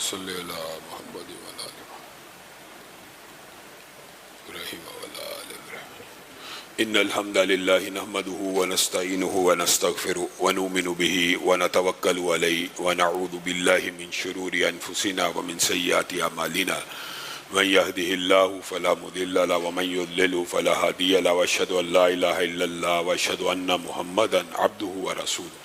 صلی علی محمد وعلی آل ابراہیم وعلی آل ابراہیم ان الحمد للہ نحمده ونستعینه ونستغفره ونؤمن به ونتوکل علیہ ونعوذ باللہ من شرور انفسنا ومن سیئات اعمالنا من يهده الله فلا مضل له ومن يضلل فلا هادي له واشهد ان لا اله الا الله واشهد ان محمدا عبده ورسوله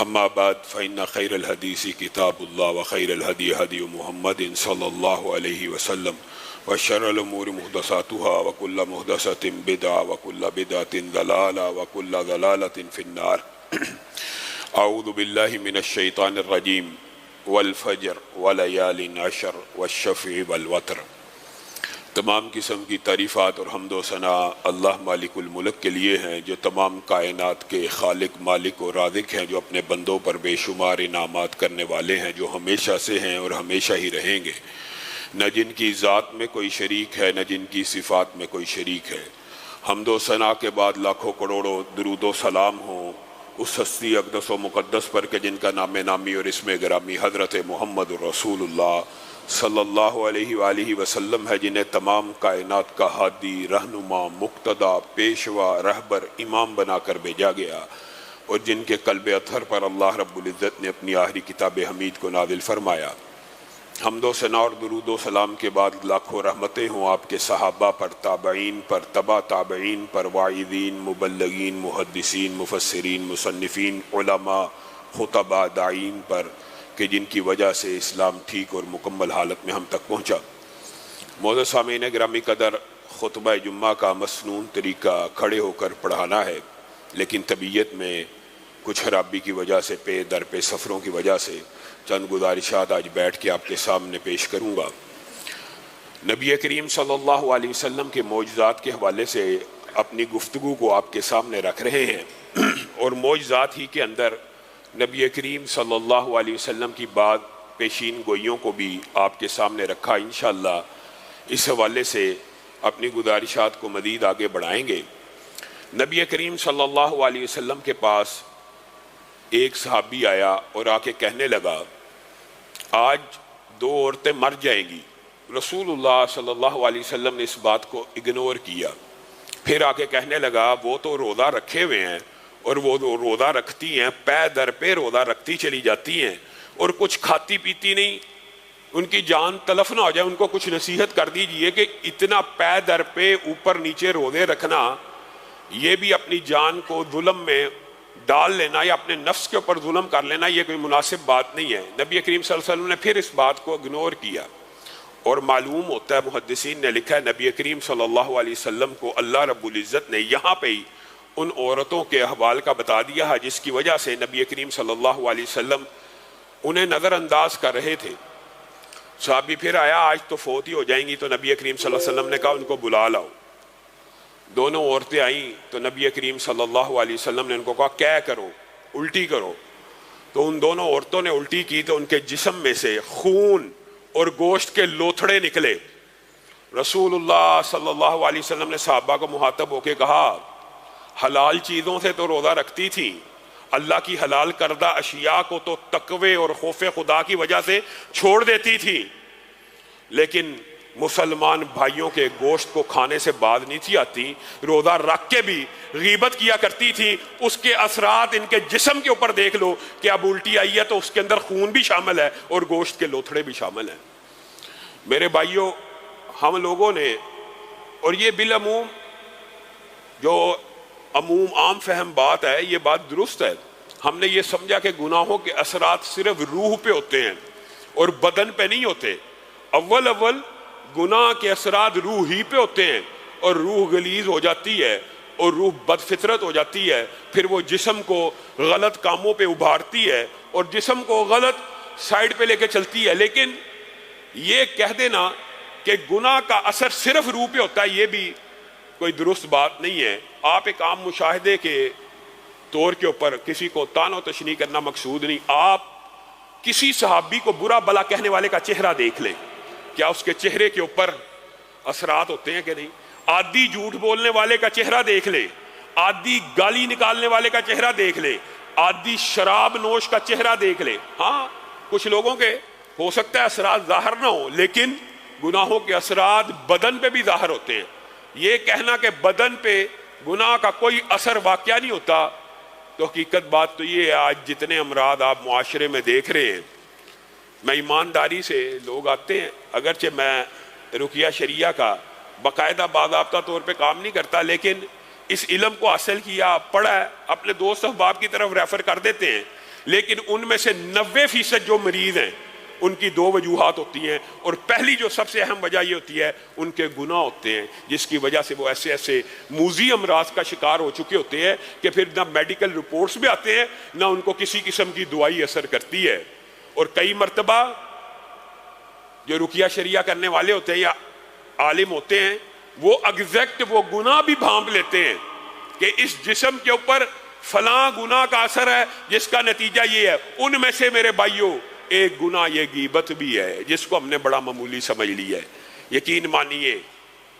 اما بعد فإن خير الحديث كتاب الله وخير الهدي هدي محمد صلى الله عليه وسلم وشر الأمور محدثاتها وكل محدثة بدعة وكل بدعة ضلالة وكل ضلالة في النار أعوذ بالله من الشيطان الرجيم والفجر وليال عشر والشفع والوتر۔ تمام قسم کی تعریفات اور حمد و ثنا اللہ مالک الملک کے لیے ہیں جو تمام کائنات کے خالق مالک اور رازق ہیں، جو اپنے بندوں پر بے شمار انعامات کرنے والے ہیں، جو ہمیشہ سے ہیں اور ہمیشہ ہی رہیں گے، نہ جن کی ذات میں کوئی شریک ہے نہ جن کی صفات میں کوئی شریک ہے۔ حمد و ثنا کے بعد لاکھوں کروڑوں درود و سلام ہوں اس ہستی اقدس و مقدس پر کہ جن کا نام نامی اور اسم گرامی حضرت محمد رسول اللہ صلی اللہ علیہ وآلہ وسلم ہے، جنہیں تمام کائنات کا ہادی، رہنما، مقتدا، پیشوا، رہبر، امام بنا کر بھیجا گیا، اور جن کے قلب اطہر پر اللہ رب العزت نے اپنی آخری کتاب حمید کو نازل فرمایا۔ حمد و ثنا اور درود و سلام کے بعد لاکھوں رحمتیں ہوں آپ کے صحابہ پر، تابعین پر، تبع تابعین پر، واعظین، مبلغین، محدثین، مفسرین، مصنفین، علماء، خطباء، داعین پر کہ جن کی وجہ سے اسلام ٹھیک اور مکمل حالت میں ہم تک پہنچا۔ معزز سامعین گرامی قدر، خطبہ جمعہ کا مسنون طریقہ کھڑے ہو کر پڑھانا ہے، لیکن طبیعت میں کچھ خرابی کی وجہ سے، پے در پہ سفروں کی وجہ سے چند گزارشات آج بیٹھ کے آپ کے سامنے پیش کروں گا۔ نبی کریم صلی اللہ علیہ وسلم کے معجزات کے حوالے سے اپنی گفتگو کو آپ کے سامنے رکھ رہے ہیں، اور معجزات ہی کے اندر نبی کریم صلی اللہ علیہ وسلم کی بعد پیشین گوئیوں کو بھی آپ کے سامنے رکھا۔ انشاءاللہ اس حوالے سے اپنی گزارشات کو مزید آگے بڑھائیں گے۔ نبی کریم صلی اللہ علیہ وسلم کے پاس ایک صحابی آیا اور آ کے کہنے لگا، آج 2 عورتیں مر جائیں گی۔ رسول اللہ صلی اللہ علیہ وسلم نے اس بات کو اگنور کیا، پھر آ کے کہنے لگا وہ تو روزہ رکھے ہوئے ہیں، اور وہ روزہ رکھتی ہیں، پے در پہ روزہ رکھتی چلی جاتی ہیں، اور کچھ کھاتی پیتی نہیں، ان کی جان تلف نہ ہو جائے، ان کو کچھ نصیحت کر دیجئے کہ اتنا پے در پہ اوپر نیچے روزے رکھنا، یہ بھی اپنی جان کو ظلم میں ڈال لینا یا اپنے نفس کے اوپر ظلم کر لینا، یہ کوئی مناسب بات نہیں ہے۔ نبی کریم صلی اللہ علیہ وسلم نے پھر اس بات کو اگنور کیا، اور معلوم ہوتا ہے، محدثین نے لکھا ہے، نبی کریم صلی اللہ علیہ وسلم کو اللہ رب العزت نے یہاں پہ ہی ان عورتوں کے احوال کا بتا دیا ہے جس کی وجہ سے نبی کریم صلی اللہ علیہ وسلم انہیں نظر انداز کر رہے تھے۔ صحابی پھر آیا، آج تو فوت ہی ہو جائیں گی، تو نبی کریم صلی اللہ علیہ وسلم نے کہا ان کو بلا لاؤ۔ دونوں عورتیں آئیں تو نبی کریم صلی اللہ علیہ وسلم نے ان کو کہا کیا کرو، الٹی کرو۔ تو ان دونوں عورتوں نے الٹی کی تو ان کے جسم میں سے خون اور گوشت کے لوتھڑے نکلے۔ رسول اللہ صلی اللہ علیہ وسلم نے صحابہ کو مخاطب ہو کے کہا، حلال چیزوں سے تو روزہ رکھتی تھی، اللہ کی حلال کردہ اشیاء کو تو تقوی اور خوف خدا کی وجہ سے چھوڑ دیتی تھی، لیکن مسلمان بھائیوں کے گوشت کو کھانے سے باز نہیں تھی آتی، روزہ رکھ کے بھی غیبت کیا کرتی تھی۔ اس کے اثرات ان کے جسم کے اوپر دیکھ لو کہ اب الٹی آئی ہے تو اس کے اندر خون بھی شامل ہے اور گوشت کے لوتھڑے بھی شامل ہیں۔ میرے بھائیوں، ہم لوگوں نے، اور یہ بالعموم جو عام فہم بات ہے، یہ بات درست ہے، ہم نے یہ سمجھا کہ گناہوں کے اثرات صرف روح پہ ہوتے ہیں اور بدن پہ نہیں ہوتے۔ اول گناہ کے اثرات روح ہی پہ ہوتے ہیں، اور روح غلیظ ہو جاتی ہے اور روح بد فطرت ہو جاتی ہے، پھر وہ جسم کو غلط کاموں پہ ابھارتی ہے اور جسم کو غلط سائیڈ پہ لے کے چلتی ہے۔ لیکن یہ کہہ دینا کہ گناہ کا اثر صرف روح پہ ہوتا ہے، یہ بھی کوئی درست بات نہیں ہے۔ آپ ایک عام مشاہدے کے طور کے اوپر کسی کو طعن و تشنیع کرنا مقصود نہیں، آپ کسی صحابی کو برا بلا کہنے والے کا چہرہ دیکھ لیں، کیا اس کے چہرے کے اوپر اثرات ہوتے ہیں کہ نہیں؟ عادی جھوٹ بولنے والے کا چہرہ دیکھ لیں، عادی گالی نکالنے والے کا چہرہ دیکھ لیں، عادی شراب نوش کا چہرہ دیکھ لیں۔ ہاں، کچھ لوگوں کے ہو سکتا ہے اثرات ظاہر نہ ہو، لیکن گناہوں کے اثرات بدن پہ بھی ظاہر ہوتے ہیں۔ یہ کہنا کہ بدن پہ گناہ کا کوئی اثر واقعہ نہیں ہوتا، تو حقیقت بات تو یہ ہے آج جتنے امراض آپ معاشرے میں دیکھ رہے ہیں، میں ایمانداری سے لوگ آتے ہیں، اگرچہ میں رقیہ شریعہ کا باقاعدہ باضابطہ طور پہ کام نہیں کرتا، لیکن اس علم کو حاصل کیا، پڑھا ہے، اپنے دوست احباب کی طرف ریفر کر دیتے ہیں، لیکن ان میں سے 90% جو مریض ہیں ان کی 2 وجوہات ہوتی ہیں، اور پہلی جو سب سے اہم وجہ یہ ہوتی ہے ان کے گناہ ہوتے ہیں، جس کی وجہ سے وہ ایسے ایسے موذی امراض کا شکار ہو چکے ہوتے ہیں کہ پھر نہ میڈیکل رپورٹس بھی آتے ہیں، نہ ان کو کسی قسم کی دوائی اثر کرتی ہے۔ اور کئی مرتبہ جو رقیہ شریعہ کرنے والے ہوتے ہیں یا عالم ہوتے ہیں، وہ ایگزیکٹ وہ گناہ بھی بھانپ لیتے ہیں کہ اس جسم کے اوپر فلاں گناہ کا اثر ہے جس کا نتیجہ یہ ہے۔ ان میں سے میرے بھائیوں ایک گناہ یہ غیبت بھی ہے، جس کو ہم نے بڑا معمولی سمجھ لیا ہے۔ یقین مانیے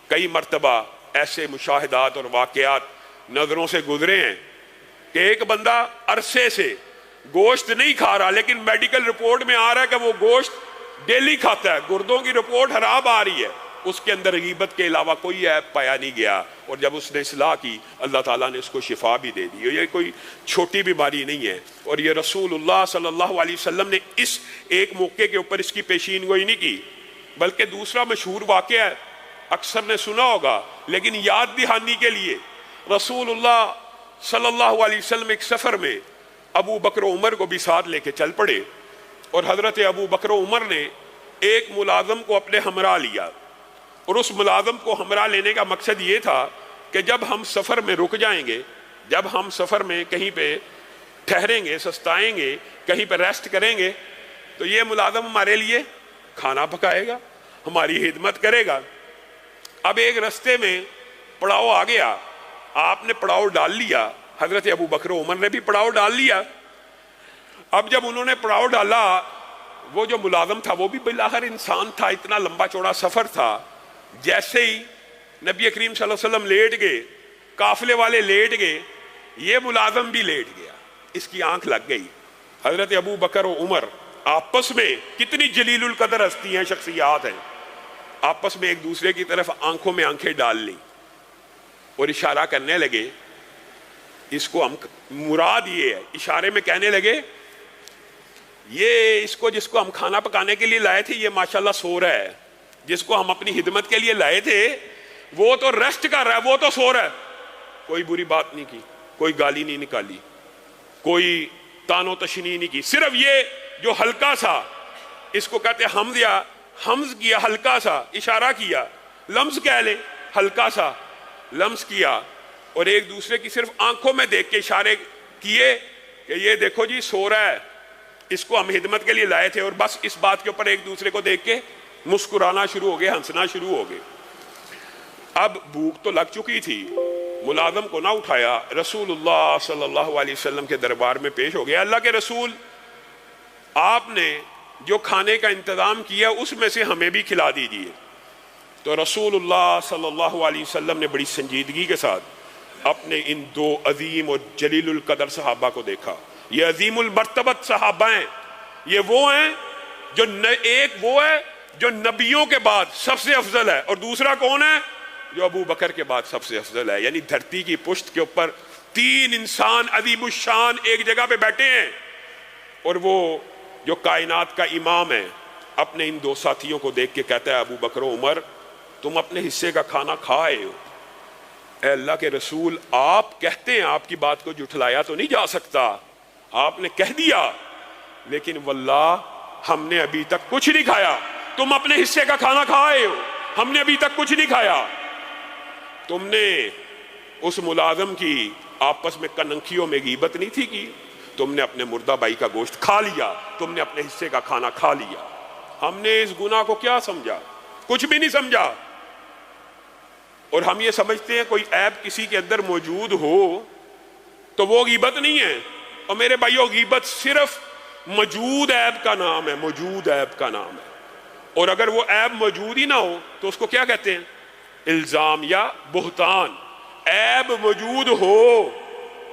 کئی مرتبہ ایسے مشاہدات اور واقعات نظروں سے گزرے ہیں کہ ایک بندہ عرصے سے گوشت نہیں کھا رہا، لیکن میڈیکل رپورٹ میں آ رہا ہے کہ وہ گوشت ڈیلی کھاتا ہے، گردوں کی رپورٹ خراب آ رہی ہے، اس کے اندر غیبت کے علاوہ کوئی عیب پایا نہیں گیا، اور جب اس نے اصلاح کی اللہ تعالیٰ نے اس کو شفا بھی دے دی۔ یہ کوئی چھوٹی بیماری نہیں ہے، اور یہ رسول اللہ صلی اللہ علیہ وسلم نے اس ایک موقع کے اوپر اس کی پیشین گوئی نہیں کی، بلکہ دوسرا مشہور واقعہ ہے، اکثر نے سنا ہوگا لیکن یاد دہانی کے لیے، رسول اللہ صلی اللہ علیہ وسلم ایک سفر میں ابو بکر و عمر کو بھی ساتھ لے کے چل پڑے، اور حضرت ابو بکر و عمر نے ایک ملازم کو اپنے ہمراہ لیا، اور اس ملازم کو ہمراہ لینے کا مقصد یہ تھا کہ جب ہم سفر میں رک جائیں گے، جب ہم سفر میں کہیں پہ ٹھہریں گے، سستائیں گے، کہیں پہ ریسٹ کریں گے، تو یہ ملازم ہمارے لیے کھانا پکائے گا، ہماری خدمت کرے گا۔ اب ایک رستے میں پڑاؤ آ گیا، آپ نے پڑاؤ ڈال لیا، حضرت ابو بکر و عمر نے بھی پڑاؤ ڈال لیا۔ اب جب انہوں نے پڑاؤ ڈالا، وہ جو ملازم تھا وہ بھی بالآخر انسان تھا، اتنا لمبا چوڑا سفر تھا، جیسے ہی نبی کریم صلی اللہ علیہ وسلم لیٹ گئے، قافلے والے لیٹ گئے، یہ ملازم بھی لیٹ گیا، اس کی آنکھ لگ گئی۔ حضرت ابو بکر و عمر آپس میں کتنی جلیل القدر ہستی ہیں، شخصیات ہیں، آپس میں ایک دوسرے کی طرف آنکھوں میں آنکھیں ڈال لی اور اشارہ کرنے لگے۔ اس کو ہم مراد یہ ہے، اشارے میں کہنے لگے یہ اس کو جس کو ہم کھانا پکانے کے لیے لائے تھے یہ ماشاءاللہ سو رہا ہے، جس کو ہم اپنی خدمت کے لیے لائے تھے وہ تو ریسٹ کر رہا ہے، وہ تو سو رہا ہے۔ کوئی بری بات نہیں کی، کوئی گالی نہیں نکالی، کوئی تان و تشنیع نہیں کی، صرف یہ جو ہلکا سا، اس کو کہتے ہیں حمز، یا حمز کیا، ہلکا سا اشارہ کیا، لمز کہہ لیں، ہلکا سا لمز کیا، اور ایک دوسرے کی صرف آنکھوں میں دیکھ کے اشارے کیے کہ یہ دیکھو جی سو رہا ہے، اس کو ہم خدمت کے لیے لائے تھے، اور بس اس بات کے اوپر ایک دوسرے کو دیکھ کے مسکرانا شروع ہو گئے، ہنسنا شروع ہو گئے۔ اب بھوک تو لگ چکی تھی، ملازم کو نہ اٹھایا، رسول اللہ صلی اللہ علیہ وسلم کے دربار میں پیش ہو گیا، اللہ کے رسول آپ نے جو کھانے کا انتظام کیا اس میں سے ہمیں بھی کھلا دیجیے۔ تو رسول اللہ صلی اللہ علیہ وسلم نے بڑی سنجیدگی کے ساتھ اپنے ان 2 عظیم اور جلیل القدر صحابہ کو دیکھا۔ یہ عظیم المرتبت صحابہ ہیں، یہ وہ ہیں جو ایک وہ ہے جو نبیوں کے بعد سب سے افضل ہے، اور دوسرا کون ہے جو ابو بکر کے بعد سب سے افضل ہے۔ یعنی دھرتی کی پشت کے اوپر 3 انسان عظیم الشان ایک جگہ پہ بیٹھے ہیں، اور وہ جو کائنات کا امام ہے اپنے ان 2 ساتھیوں کو دیکھ کے کہتا ہے ابو بکر و عمر تم اپنے حصے کا کھانا کھائے ہو، اے اللہ کے رسول آپ کہتے ہیں، آپ کی بات کو جھٹلایا تو نہیں جا سکتا، آپ نے کہہ دیا، لیکن واللہ ہم نے ابھی تک کچھ نہیں کھایا، تم اپنے حصے کا کھانا کھائے ہو، ہم نے ابھی تک کچھ نہیں کھایا۔ تم نے اس ملازم کی آپس میں کننکھیوں میں غیبت نہیں تھی کی، تم نے اپنے مردہ بھائی کا گوشت کھا لیا، تم نے اپنے حصے کا کھانا کھا لیا۔ ہم نے اس گناہ کو کیا سمجھا؟ کچھ بھی نہیں سمجھا، اور ہم یہ سمجھتے ہیں کوئی عیب کسی کے اندر موجود ہو تو وہ غیبت نہیں ہے۔ اور میرے بھائیو غیبت صرف موجود عیب کا نام ہے، موجود عیب کا نام ہے، اور اگر وہ عیب موجود ہی نہ ہو تو اس کو کیا کہتے ہیں؟ الزام یا بہتان۔ عیب موجود ہو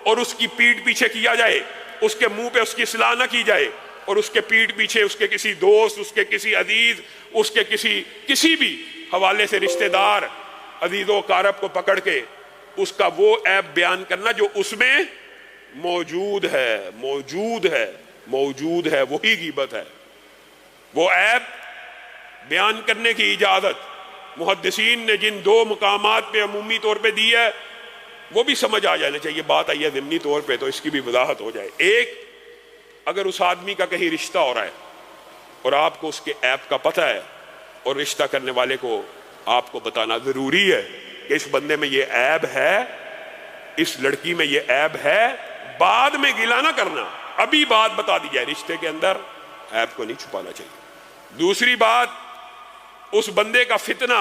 اور اس کی پیٹھ پیچھے کیا جائے، اس کے منہ پہ اس کی اصلاح نہ کی جائے، اور اس کے پیٹھ پیچھے اس کے کسی دوست، اس کے کسی عزیز، اس کے کسی بھی حوالے سے رشتہ دار عزیز و اقارب کو پکڑ کے اس کا وہ عیب بیان کرنا جو اس میں موجود ہے، وہی غیبت ہے۔ وہ عیب بیان کرنے کی اجازت محدثین نے جن دو مقامات پہ عمومی طور پہ دی ہے وہ بھی سمجھ آ جانا چاہیے، بات آئی ہے ضمنی طور پہ تو اس کی بھی وضاحت ہو جائے۔ ایک، اگر اس آدمی کا کہیں رشتہ ہو رہا ہے اور آپ کو اس کے عیب کا پتہ ہے اور رشتہ کرنے والے کو آپ کو بتانا ضروری ہے کہ اس بندے میں یہ عیب ہے، اس لڑکی میں یہ عیب ہے، بعد میں گلہ نہ کرنا، ابھی بات بتا دی جائے، رشتے کے اندر عیب کو نہیں چھپانا چاہیے۔ دوسری بات، اس بندے کا فتنہ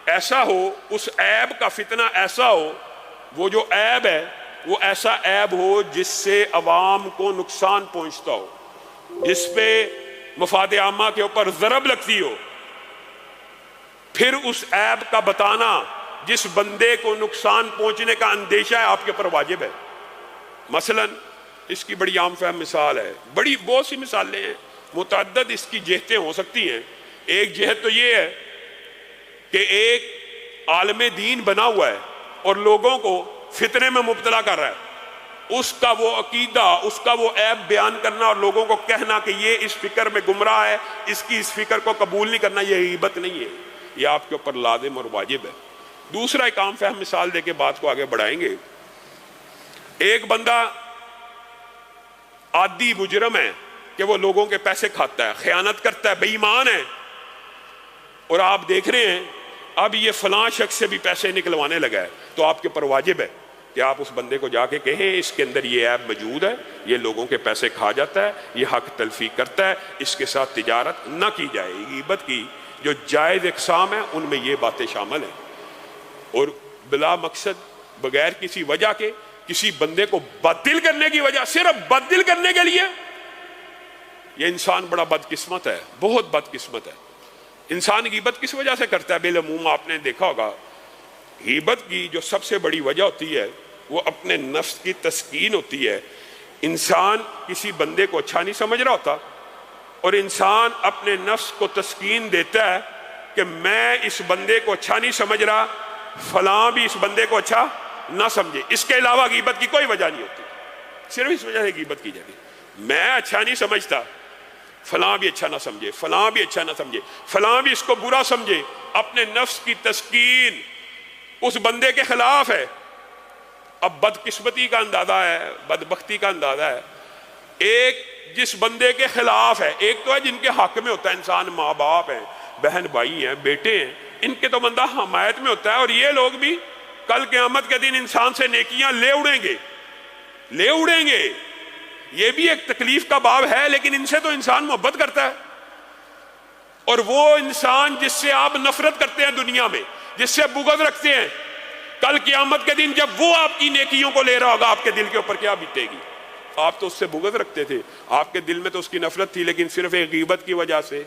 ایسا ہو، اس عیب کا فتنہ ایسا ہو، وہ جو عیب ہے وہ ایسا عیب ہو جس سے عوام کو نقصان پہنچتا ہو، جس پہ مفاد عامہ کے اوپر ضرب لگتی ہو، پھر اس عیب کا بتانا جس بندے کو نقصان پہنچنے کا اندیشہ ہے آپ کے اوپر واجب ہے۔ مثلا اس کی بڑی عام فہم مثال ہے، بہت سی مثالیں ہیں، متعدد اس کی جہتیں ہو سکتی ہیں۔ ایک جہت تو یہ ہے کہ ایک عالم دین بنا ہوا ہے اور لوگوں کو فتنے میں مبتلا کر رہا ہے، اس کا وہ عقیدہ، اس کا وہ عیب بیان کرنا اور لوگوں کو کہنا کہ یہ اس فکر میں گمراہ ہے، اس کی اس فکر کو قبول نہیں کرنا، یہ غیبت نہیں ہے، یہ آپ کے اوپر لازم اور واجب ہے۔ دوسرا ایک عام فہم مثال دے کے بات کو آگے بڑھائیں گے۔ ایک بندہ عادی مجرم ہے کہ وہ لوگوں کے پیسے کھاتا ہے، خیانت کرتا ہے، بے ایمان ہے، اور آپ دیکھ رہے ہیں اب یہ فلاں شخص سے بھی پیسے نکلوانے لگا ہے، تو آپ کے اوپر واجب ہے کہ آپ اس بندے کو جا کے کہیں اس کے اندر یہ عیب موجود ہے، یہ لوگوں کے پیسے کھا جاتا ہے، یہ حق تلفی کرتا ہے، اس کے ساتھ تجارت نہ کی جائے۔ غیبت کی جو جائز اقسام ہیں ان میں یہ باتیں شامل ہیں، اور بلا مقصد بغیر کسی وجہ کے کسی بندے کو بددل کرنے کی وجہ، صرف بددل کرنے کے لیے، یہ انسان بڑا بدقسمت ہے، بہت بدقسمت ہے۔ انسان غیبت کس وجہ سے کرتا ہے؟ بالعموم آپ نے دیکھا ہوگا غیبت کی جو سب سے بڑی وجہ ہوتی ہے وہ اپنے نفس کی تسکین ہوتی ہے۔ انسان کسی بندے کو اچھا نہیں سمجھ رہا ہوتا اور انسان اپنے نفس کو تسکین دیتا ہے کہ میں اس بندے کو اچھا نہیں سمجھ رہا، فلاں بھی اس بندے کو اچھا نہ سمجھے، اس کے علاوہ غیبت کی کوئی وجہ نہیں ہوتی، صرف اس وجہ سے غیبت کی جاتی۔ میں اچھا نہیں سمجھتا، فلاں بھی اچھا نہ سمجھے، فلاں بھی اچھا نہ سمجھے، فلاں بھی اس کو برا سمجھے، اپنے نفس کی تسکین اس بندے کے خلاف ہے۔ اب بدقسمتی کا اندازہ ہے، بدبختی کا اندازہ ہے، ایک جس بندے کے خلاف ہے، ایک تو ہے جن کے حق میں ہوتا ہے، انسان ماں باپ ہیں، بہن بھائی ہیں، بیٹے ہیں، ان کے تو بندہ حمایت میں ہوتا ہے، اور یہ لوگ بھی کل قیامت کے دن انسان سے نیکیاں لے اڑیں گے، یہ بھی ایک تکلیف کا باب ہے، لیکن ان سے تو انسان محبت کرتا ہے۔ اور وہ انسان جس سے آپ نفرت کرتے ہیں دنیا میں، جس سے بغض رکھتے ہیں، کل قیامت کے دن جب وہ آپ کی نیکیوں کو لے رہا ہوگا آپ کے دل کے اوپر کیا بیتے گی؟ آپ تو اس سے بغض رکھتے تھے، آپ کے دل میں تو اس کی نفرت تھی، لیکن صرف ایک غیبت کی وجہ سے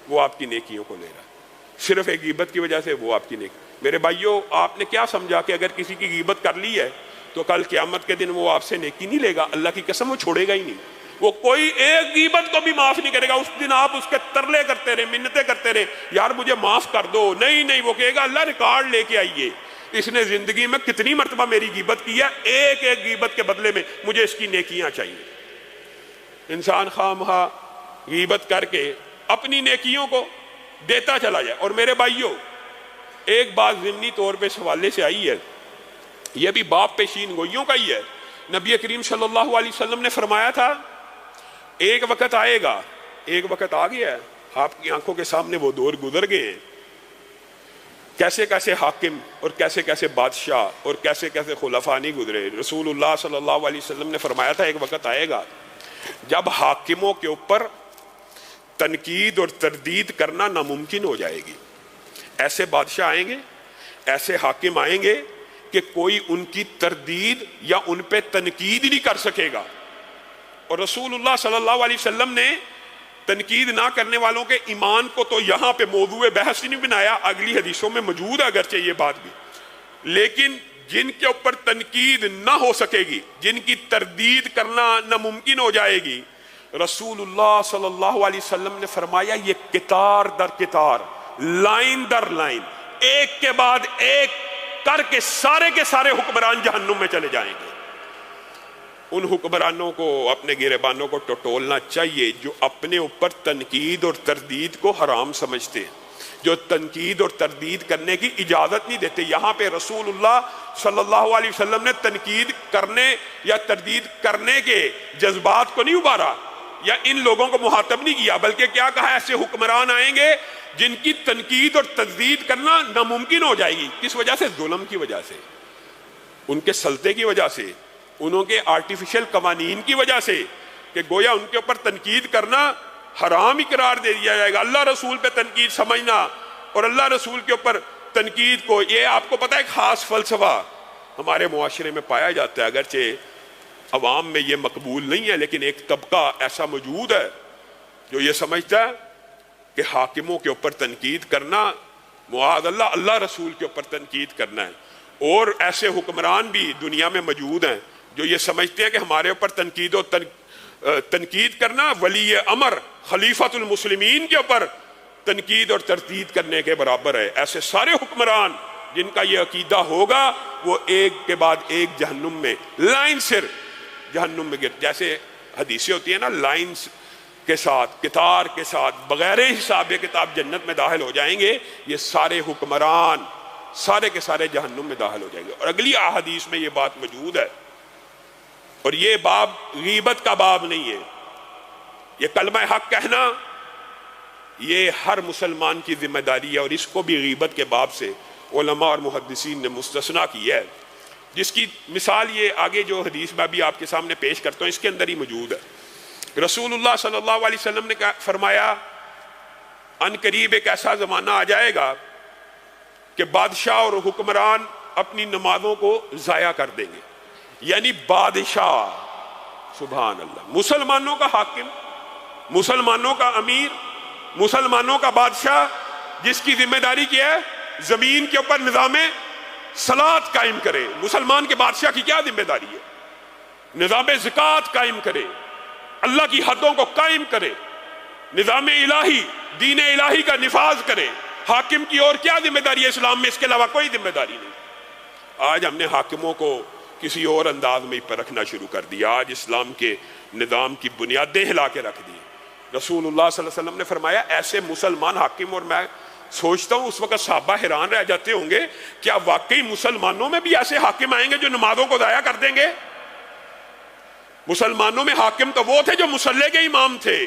وہ آپ کی نیکیوں کو لے رہا ہے، صرف ایک غیبت کی وجہ سے وہ آپ کی نیکی۔ میرے بھائیوں، آپ نے کیا سمجھا کہ اگر کسی کی غیبت کر لی ہے تو کل قیامت کے دن وہ آپ سے نیکی نہیں لے گا؟ اللہ کی قسم وہ چھوڑے گا ہی نہیں، وہ کوئی ایک غیبت کو بھی معاف نہیں کرے گا۔ اس دن آپ اس کے ترلے کرتے رہے، منتیں کرتے رہے، یار مجھے معاف کر دو، نہیں، وہ کہے گا اللہ ریکارڈ لے کے آئیے، اس نے زندگی میں کتنی مرتبہ میری غیبت کی ہے، ایک غیبت کے بدلے میں مجھے اس کی نیکیاں چاہیے۔ انسان خواہ غیبت کر کے اپنی نیکیوں کو دیتا چلا جائے۔ اور میرے بھائیوں، ایک بات ضمنی طور پہ اس حوالے سے آئی ہے، یہ بھی باپ پیشین گوئیوں کا ہی ہے۔ نبی کریم صلی اللہ علیہ وسلم نے فرمایا تھا ایک وقت آئے گا، ایک وقت آ گیا ہے، آپ کی آنکھوں کے سامنے وہ دور گزر گئے ہیں، کیسے کیسے حاکم اور کیسے کیسے بادشاہ اور کیسے کیسے خلفاء نہیں گزرے۔ رسول اللہ صلی اللہ علیہ وسلم نے فرمایا تھا ایک وقت آئے گا جب حاکموں کے اوپر تنقید اور تردید کرنا ناممکن ہو جائے گی۔ ایسے بادشاہ آئیں گے، ایسے حاکم آئیں گے کہ کوئی ان کی تردید یا ان پہ تنقید نہیں کر سکے گا۔ اور رسول اللہ صلی اللہ علیہ وسلم نے تنقید نہ کرنے والوں کے ایمان کو تو یہاں پہ موضوع بحث نہیں بنایا، اگلی حدیثوں میں موجود ہے اگرچہ یہ بات بھی، لیکن جن کے اوپر تنقید نہ ہو سکے گی، جن کی تردید کرنا ناممکن ہو جائے گی، رسول اللہ صلی اللہ علیہ وسلم نے فرمایا یہ قطار در قطار، لائن در لائن، ایک کے بعد ایک کر کے کے سارے حکمران جہنم میں چلے جائیں گے۔ ان حکمرانوں کو، اپنے گریبانوں کو ٹٹولنا چاہیے جو اپنے اوپر تنقید اور تردید کو حرام سمجھتے ہیں، جو تنقید اور تردید کرنے کی اجازت نہیں دیتے۔ یہاں پہ رسول اللہ صلی اللہ علیہ وسلم نے تنقید کرنے یا تردید کرنے کے جذبات کو نہیں ابھارا یا ان لوگوں کو مخاطب نہیں کیا، بلکہ کیا کہا، ایسے حکمران آئیں گے جن کی تنقید اور تردید کرنا ناممکن ہو جائے گی۔ کس وجہ سے؟ ظلم کی وجہ سے، ان کے سلطے کی وجہ سے، انہوں کے آرٹیفیشل قوانین کی وجہ سے، کہ گویا ان کے اوپر تنقید کرنا حرام ہی قرار دے دیا جائے گا۔ اللہ رسول پہ تنقید سمجھنا اور اللہ رسول کے اوپر تنقید کو، یہ آپ کو پتہ ہے ایک خاص فلسفہ ہمارے معاشرے میں پایا جاتا ہے، اگرچہ عوام میں یہ مقبول نہیں ہے، لیکن ایک طبقہ ایسا موجود ہے جو یہ سمجھتا ہے کہ حاکموں کے اوپر تنقید کرنا معاذ اللہ اللہ رسول کے اوپر تنقید کرنا ہے۔ اور ایسے حکمران بھی دنیا میں موجود ہیں جو یہ سمجھتے ہیں کہ ہمارے اوپر تنقید کرنا ولی امر خلیفۃ المسلمین کے اوپر تنقید اور تردید کرنے کے برابر ہے۔ ایسے سارے حکمران جن کا یہ عقیدہ ہوگا وہ ایک کے بعد ایک جہنم میں لائن سر جہنم میں جیسے حدیثیں ہوتی ہیں نا، لائنز کے ساتھ، قطار کے ساتھ، بغیر حساب کتاب جنت میں داخل ہو جائیں گے۔ یہ سارے حکمران سارے کے سارے جہنم میں داخل ہو جائیں گے۔ اور اگلی احادیث میں یہ بات موجود ہے، اور یہ باب غیبت کا باب نہیں ہے، یہ کلمہ حق کہنا یہ ہر مسلمان کی ذمہ داری ہے، اور اس کو بھی غیبت کے باب سے علماء اور محدثین نے مستثنا کی ہے، جس کی مثال یہ آگے جو حدیث میں بھی آپ کے سامنے پیش کرتا ہوں اس کے اندر ہی موجود ہے۔ رسول اللہ صلی اللہ علیہ وسلم نے فرمایا ان قریب ایک ایسا زمانہ آ جائے گا کہ بادشاہ اور حکمران اپنی نمازوں کو ضائع کر دیں گے، یعنی بادشاہ، سبحان اللہ، مسلمانوں کا حاکم، مسلمانوں کا امیر، مسلمانوں کا بادشاہ، جس کی ذمہ داری کیا ہے؟ زمین کے اوپر نظام صلاۃ قائم کرے۔ مسلمان کے بادشاہ کی کیا ذمہ داری ہے؟ نظام زکوٰۃ قائم کرے، اللہ کی حدوں کو قائم کرے، نظام الہی، دین الہی کا نفاذ کرے۔ حاکم کی اور کیا ذمہ داری ہے اسلام میں؟ اس کے علاوہ کوئی ذمہ داری نہیں۔ آج ہم نے حاکموں کو کسی اور انداز میں پرکھنا شروع کر دیا، آج اسلام کے نظام کی بنیادیں ہلا کے رکھ دی۔ رسول اللہ صلی اللہ علیہ وسلم نے فرمایا ایسے مسلمان حاکم، اور میں سوچتا ہوں اس وقت صحابہ حیران رہ جاتے ہوں گے، کیا واقعی مسلمانوں میں بھی ایسے حاکم آئیں گے جو نمازوں کو ضائع کر دیں گے؟ مسلمانوں میں حاکم تو وہ تھے جو مصلی کے امام تھے،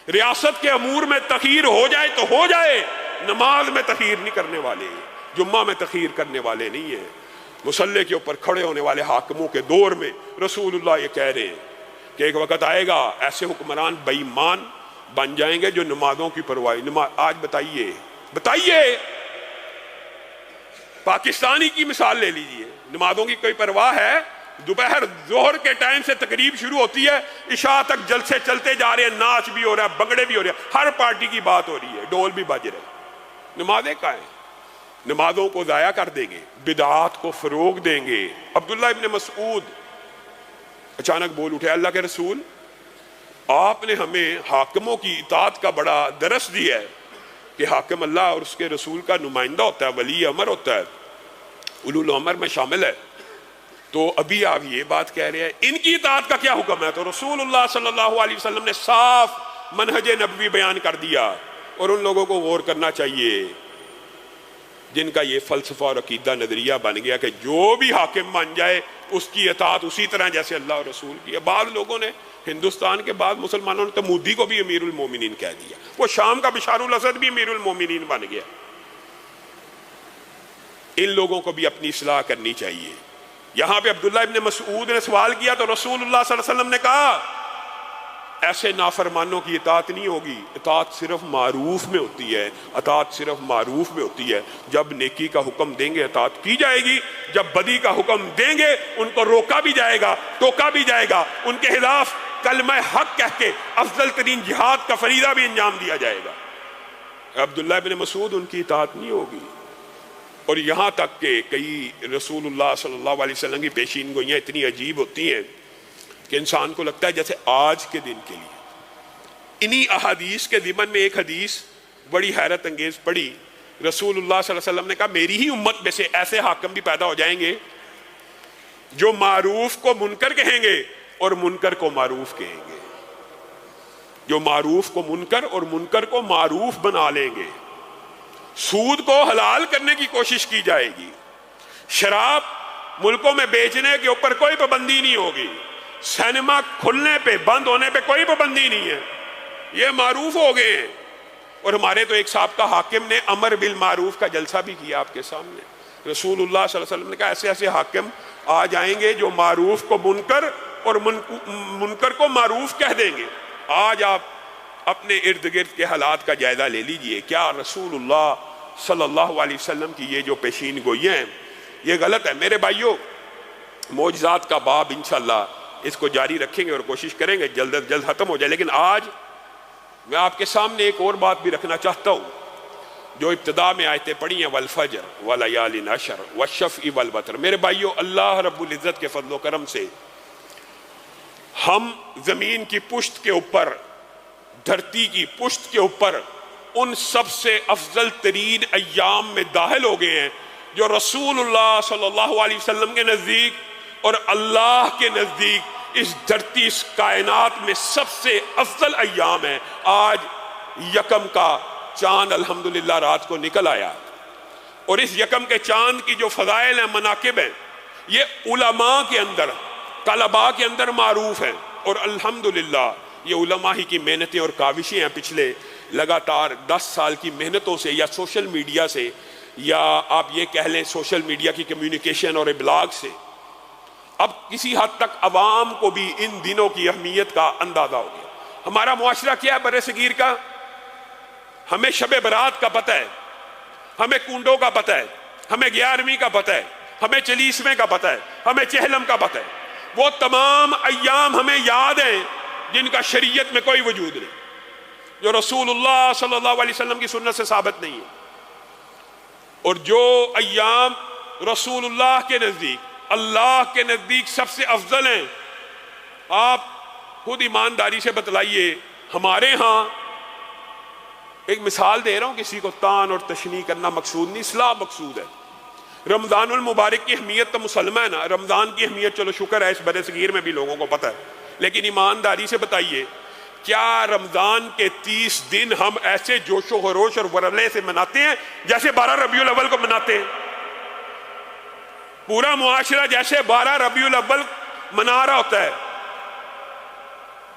ریاست کے امور میں تخیر ہو جائے تو ہو جائے، نماز میں تخیر نہیں کرنے والے، جمعہ میں تخیر کرنے والے نہیں ہیں۔ مصلی کے اوپر کھڑے ہونے والے حاکموں کے دور میں رسول اللہ یہ کہہ رہے ہیں کہ ایک وقت آئے گا ایسے حکمران بے ایمان بن جائیں گے جو نمازوں کی پرواہ۔ آج بتائیے پاکستانی کی مثال لے لیجئے، نمازوں کی کوئی پرواہ ہے؟ دوپہر ظہر کے ٹائم سے تقریب شروع ہوتی ہے، عشاء تک جلسے چلتے جا رہے ہیں، ناچ بھی ہو رہا ہے، بگڑے بھی ہو رہے ہیں، ہر پارٹی کی بات ہو رہی ہے، ڈول بھی بج رہے ہیں۔ نمازیں کہاں ہیں؟ نمازوں کو ضائع کر دیں گے، بدعات کو فروغ دیں گے۔ عبداللہ ابن مسعود اچانک بول اٹھے، اللہ کے رسول آپ نے ہمیں حاکموں کی اطاعت کا بڑا درس دیا ہے کہ حاکم اللہ اور اس کے رسول کا نمائندہ ہوتا ہے، ولی امر ہوتا ہے، اولو الامر میں شامل ہے، تو ابھی آپ یہ بات کہہ رہے ہیں ان کی اطاعت کا کیا حکم ہے؟ تو رسول اللہ صلی اللہ علیہ وسلم نے صاف منہج نبوی بیان کر دیا، اور ان لوگوں کو غور کرنا چاہیے جن کا یہ فلسفہ اور عقیدہ نظریہ بن گیا کہ جو بھی حاکم بن جائے اس کی اطاعت اسی طرح جیسے اللہ اور رسول کی ہے۔ بعض لوگوں نے، ہندوستان کے بعض مسلمانوں نے تو مودی کو بھی امیر المومنین کہہ دیا، وہ شام کا بشار الاسد بھی امیر المومنین بن گیا۔ ان لوگوں کو بھی اپنی اصلاح کرنی چاہیے۔ یہاں پہ عبداللہ ابن مسعود نے سوال کیا تو رسول اللہ صلی اللہ علیہ وسلم نے کہا ایسے نافرمانوں کی اطاعت نہیں ہوگی، اطاعت صرف معروف میں ہوتی ہے، اطاعت صرف معروف میں ہوتی ہے۔ جب نیکی کا حکم دیں گے اطاعت کی جائے گی، جب بدی کا حکم دیں گے ان کو روکا بھی جائے گا، ٹوکا بھی جائے گا، ان کے خلاف کلمہ حق کہہ کے افضل ترین جہاد کا فریضہ بھی انجام دیا جائے گا۔ عبداللہ ابن مسعود ان کی اطاعت نہیں ہوگی۔ اور یہاں تک کہ کئی رسول اللہ صلی اللہ علیہ وسلم کی پیشین گوئیاں اتنی عجیب ہوتی ہیں کہ انسان کو لگتا ہے جیسے آج کے دن کے لیے انہی احادیث کے ضمن میں ایک حدیث بڑی حیرت انگیز پڑی. رسول اللہ صلی اللہ علیہ وسلم نے کہا میری ہی امت میں سے ایسے حاکم بھی پیدا ہو جائیں گے جو معروف کو منکر کہیں گے اور منکر کو معروف کہیں گے. جو معروف کو منکر اور منکر کو معروف بنا لیں گے. سود کو حلال کرنے کی کوشش کی جائے گی. شراب ملکوں میں بیچنے کے اوپر کوئی پابندی نہیں ہوگی. سینما کھلنے پہ بند ہونے پہ کوئی پابندی نہیں ہے. یہ معروف ہو گئے ہیں. اور ہمارے تو ایک سابقہ حاکم نے امر بالمعروف کا جلسہ بھی کیا آپ کے سامنے. رسول اللہ صلی اللہ علیہ وسلم نے کہا ایسے ایسے حاکم آ جائیں گے جو معروف کو منکر اور منکر کو معروف کہہ دیں گے. آج آپ اپنے ارد گرد کے حالات کا جائزہ لے لیجئے. کیا رسول اللہ صلی اللہ علیہ وسلم کی یہ جو پیشین گوئیاں ہیں یہ غلط ہے؟ میرے بھائیوں، معجزات کا باب انشاءاللہ اس کو جاری رکھیں گے اور کوشش کریں گے جلد از جلد ختم ہو جائے. لیکن آج میں آپ کے سامنے ایک اور بات بھی رکھنا چاہتا ہوں. جو ابتدا میں آیتیں پڑھی ہیں والفجر ولیال عشر والشفع والوتر. میرے بھائیوں، اللہ رب العزت کے فضل و کرم سے ہم زمین کی پشت کے اوپر، دھرتی کی پشت کے اوپر ان سب سے افضل ترین ایام میں داخل ہو گئے ہیں جو رسول اللہ صلی اللہ علیہ وسلم کے نزدیک اور اللہ کے نزدیک اس دھرتی اس کائنات میں سب سے افضل ایام ہیں. آج یکم کا چاند الحمدللہ رات کو نکل آیا اور اس یکم کے چاند کی جو فضائل ہیں، مناقب ہیں، یہ علماء کے اندر، طلباء کے اندر معروف ہیں. اور الحمدللہ یہ علماء ہی کی محنتیں اور کاوشیں ہیں. پچھلے لگاتار 10 سال کی محنتوں سے یا سوشل میڈیا سے یا آپ یہ کہہ لیں سوشل میڈیا کی کمیونیکیشن اور ابلاغ سے اب کسی حد تک عوام کو بھی ان دنوں کی اہمیت کا اندازہ ہو گیا. ہمارا معاشرہ کیا ہے برِ صغیر کا؟ ہمیں شب برات کا پتہ ہے، ہمیں کنڈوں کا پتہ ہے، ہمیں 11ویں کا پتہ ہے، ہمیں 40ویں کا پتہ ہے، ہمیں چہلم کا پتہ ہے. وہ تمام ایام ہمیں یاد ہیں جن کا شریعت میں کوئی وجود نہیں، جو رسول اللہ صلی اللہ علیہ وسلم کی سنت سے ثابت نہیں ہے. اور جو ایام رسول اللہ کے نزدیک، اللہ کے نزدیک سب سے افضل ہیں، آپ خود ایمانداری سے بتلائیے. ہمارے ہاں ایک مثال دے رہا ہوں، کسی کو تان اور تشنیع کرنا مقصود نہیں، اصلاح مقصود ہے. رمضان المبارک کی اہمیت تو مسلمہ ہے نا. رمضان کی اہمیت چلو شکر ہے اس برِ صغیر میں بھی لوگوں کو پتہ ہے، لیکن ایمانداری سے بتائیے کیا رمضان کے 30 دن ہم ایسے جوش و خروش اور ورلے سے مناتے ہیں جیسے 12 ربیع الاول کو مناتے ہیں؟ پورا معاشرہ جیسے 12 ربیع الاول منا رہا ہوتا ہے،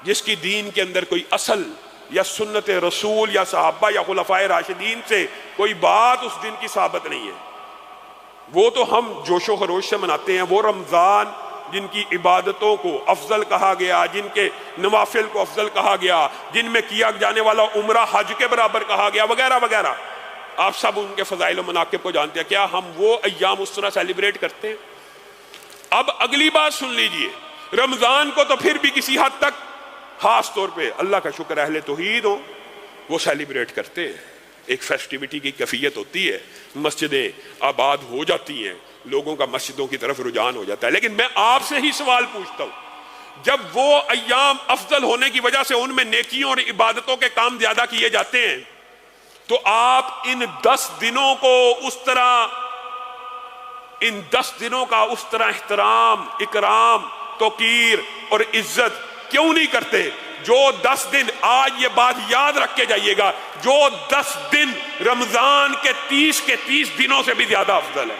جس کی دین کے اندر کوئی اصل یا سنت رسول یا صحابہ یا خلفائے راشدین سے کوئی بات اس دن کی ثابت نہیں ہے، وہ تو ہم جوش و خروش سے مناتے ہیں. وہ رمضان جن کی عبادتوں کو افضل کہا گیا، جن کے نوافل کو افضل کہا گیا، جن میں کیا جانے والا عمرہ حج کے برابر کہا گیا، وغیرہ وغیرہ، آپ سب ان کے فضائل و مناقب کو جانتے ہیں. کیا ہم وہ ایام اس طرح سیلیبریٹ کرتے ہیں؟ اب اگلی بات سن لیجئے. رمضان کو تو پھر بھی کسی حد تک خاص طور پہ اللہ کا شکر اہل توحید ہو وہ سیلیبریٹ کرتے ہیں. ایک فیسٹیوٹی کی کیفیت ہوتی ہے، مسجدیں آباد ہو جاتی ہیں، لوگوں کا مسجدوں کی طرف رجحان ہو جاتا ہے. لیکن میں آپ سے ہی سوال پوچھتا ہوں، جب وہ ایام افضل ہونے کی وجہ سے ان میں نیکیوں اور عبادتوں کے کام زیادہ کیے جاتے ہیں، تو آپ ان 10 دنوں کو اس طرح، ان 10 دنوں کا اس طرح احترام، اکرام، توقیر اور عزت کیوں نہیں کرتے؟ جو 10 دن، آج یہ بات یاد رکھ کے جائیے گا، جو 10 دن رمضان کے 30 دنوں سے بھی زیادہ افضل ہے.